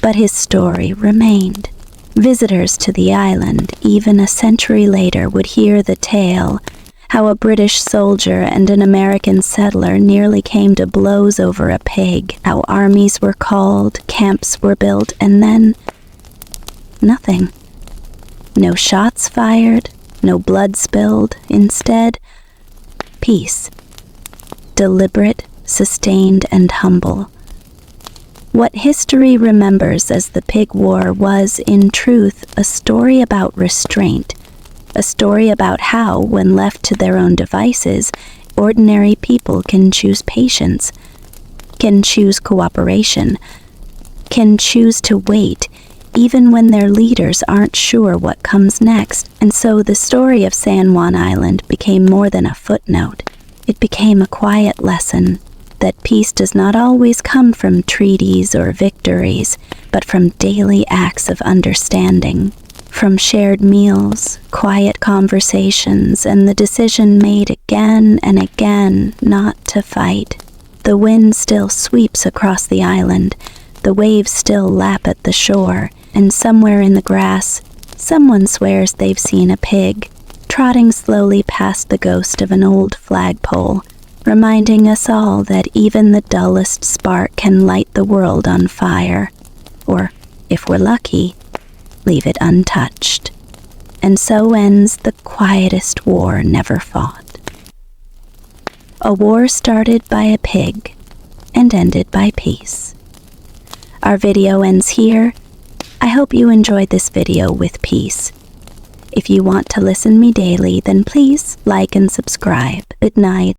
S1: but his story remained. Visitors to the island, even a century later, would hear the tale, how a British soldier and an American settler nearly came to blows over a pig, how armies were called, camps were built, and then nothing. No shots fired, no blood spilled. Instead, peace. Deliberate, sustained, and humble. What history remembers as the Pig War was, in truth, a story about restraint, a story about how, when left to their own devices, ordinary people can choose patience, can choose cooperation, can choose to wait, even when their leaders aren't sure what comes next. And so the story of San Juan Island became more than a footnote. It became a quiet lesson, that peace does not always come from treaties or victories, but from daily acts of understanding, from shared meals, quiet conversations, and the decision made again and again not to fight. The wind still sweeps across the island, the waves still lap at the shore, and somewhere in the grass, someone swears they've seen a pig, trotting slowly past the ghost of an old flagpole, reminding us all that even the dullest spark can light the world on fire, or, if we're lucky, leave it untouched. And so ends the quietest war never fought. A war started by a pig and ended by peace. Our video ends here. I hope you enjoyed this video with peace. If you want to listen me daily, then please like and subscribe. Good night.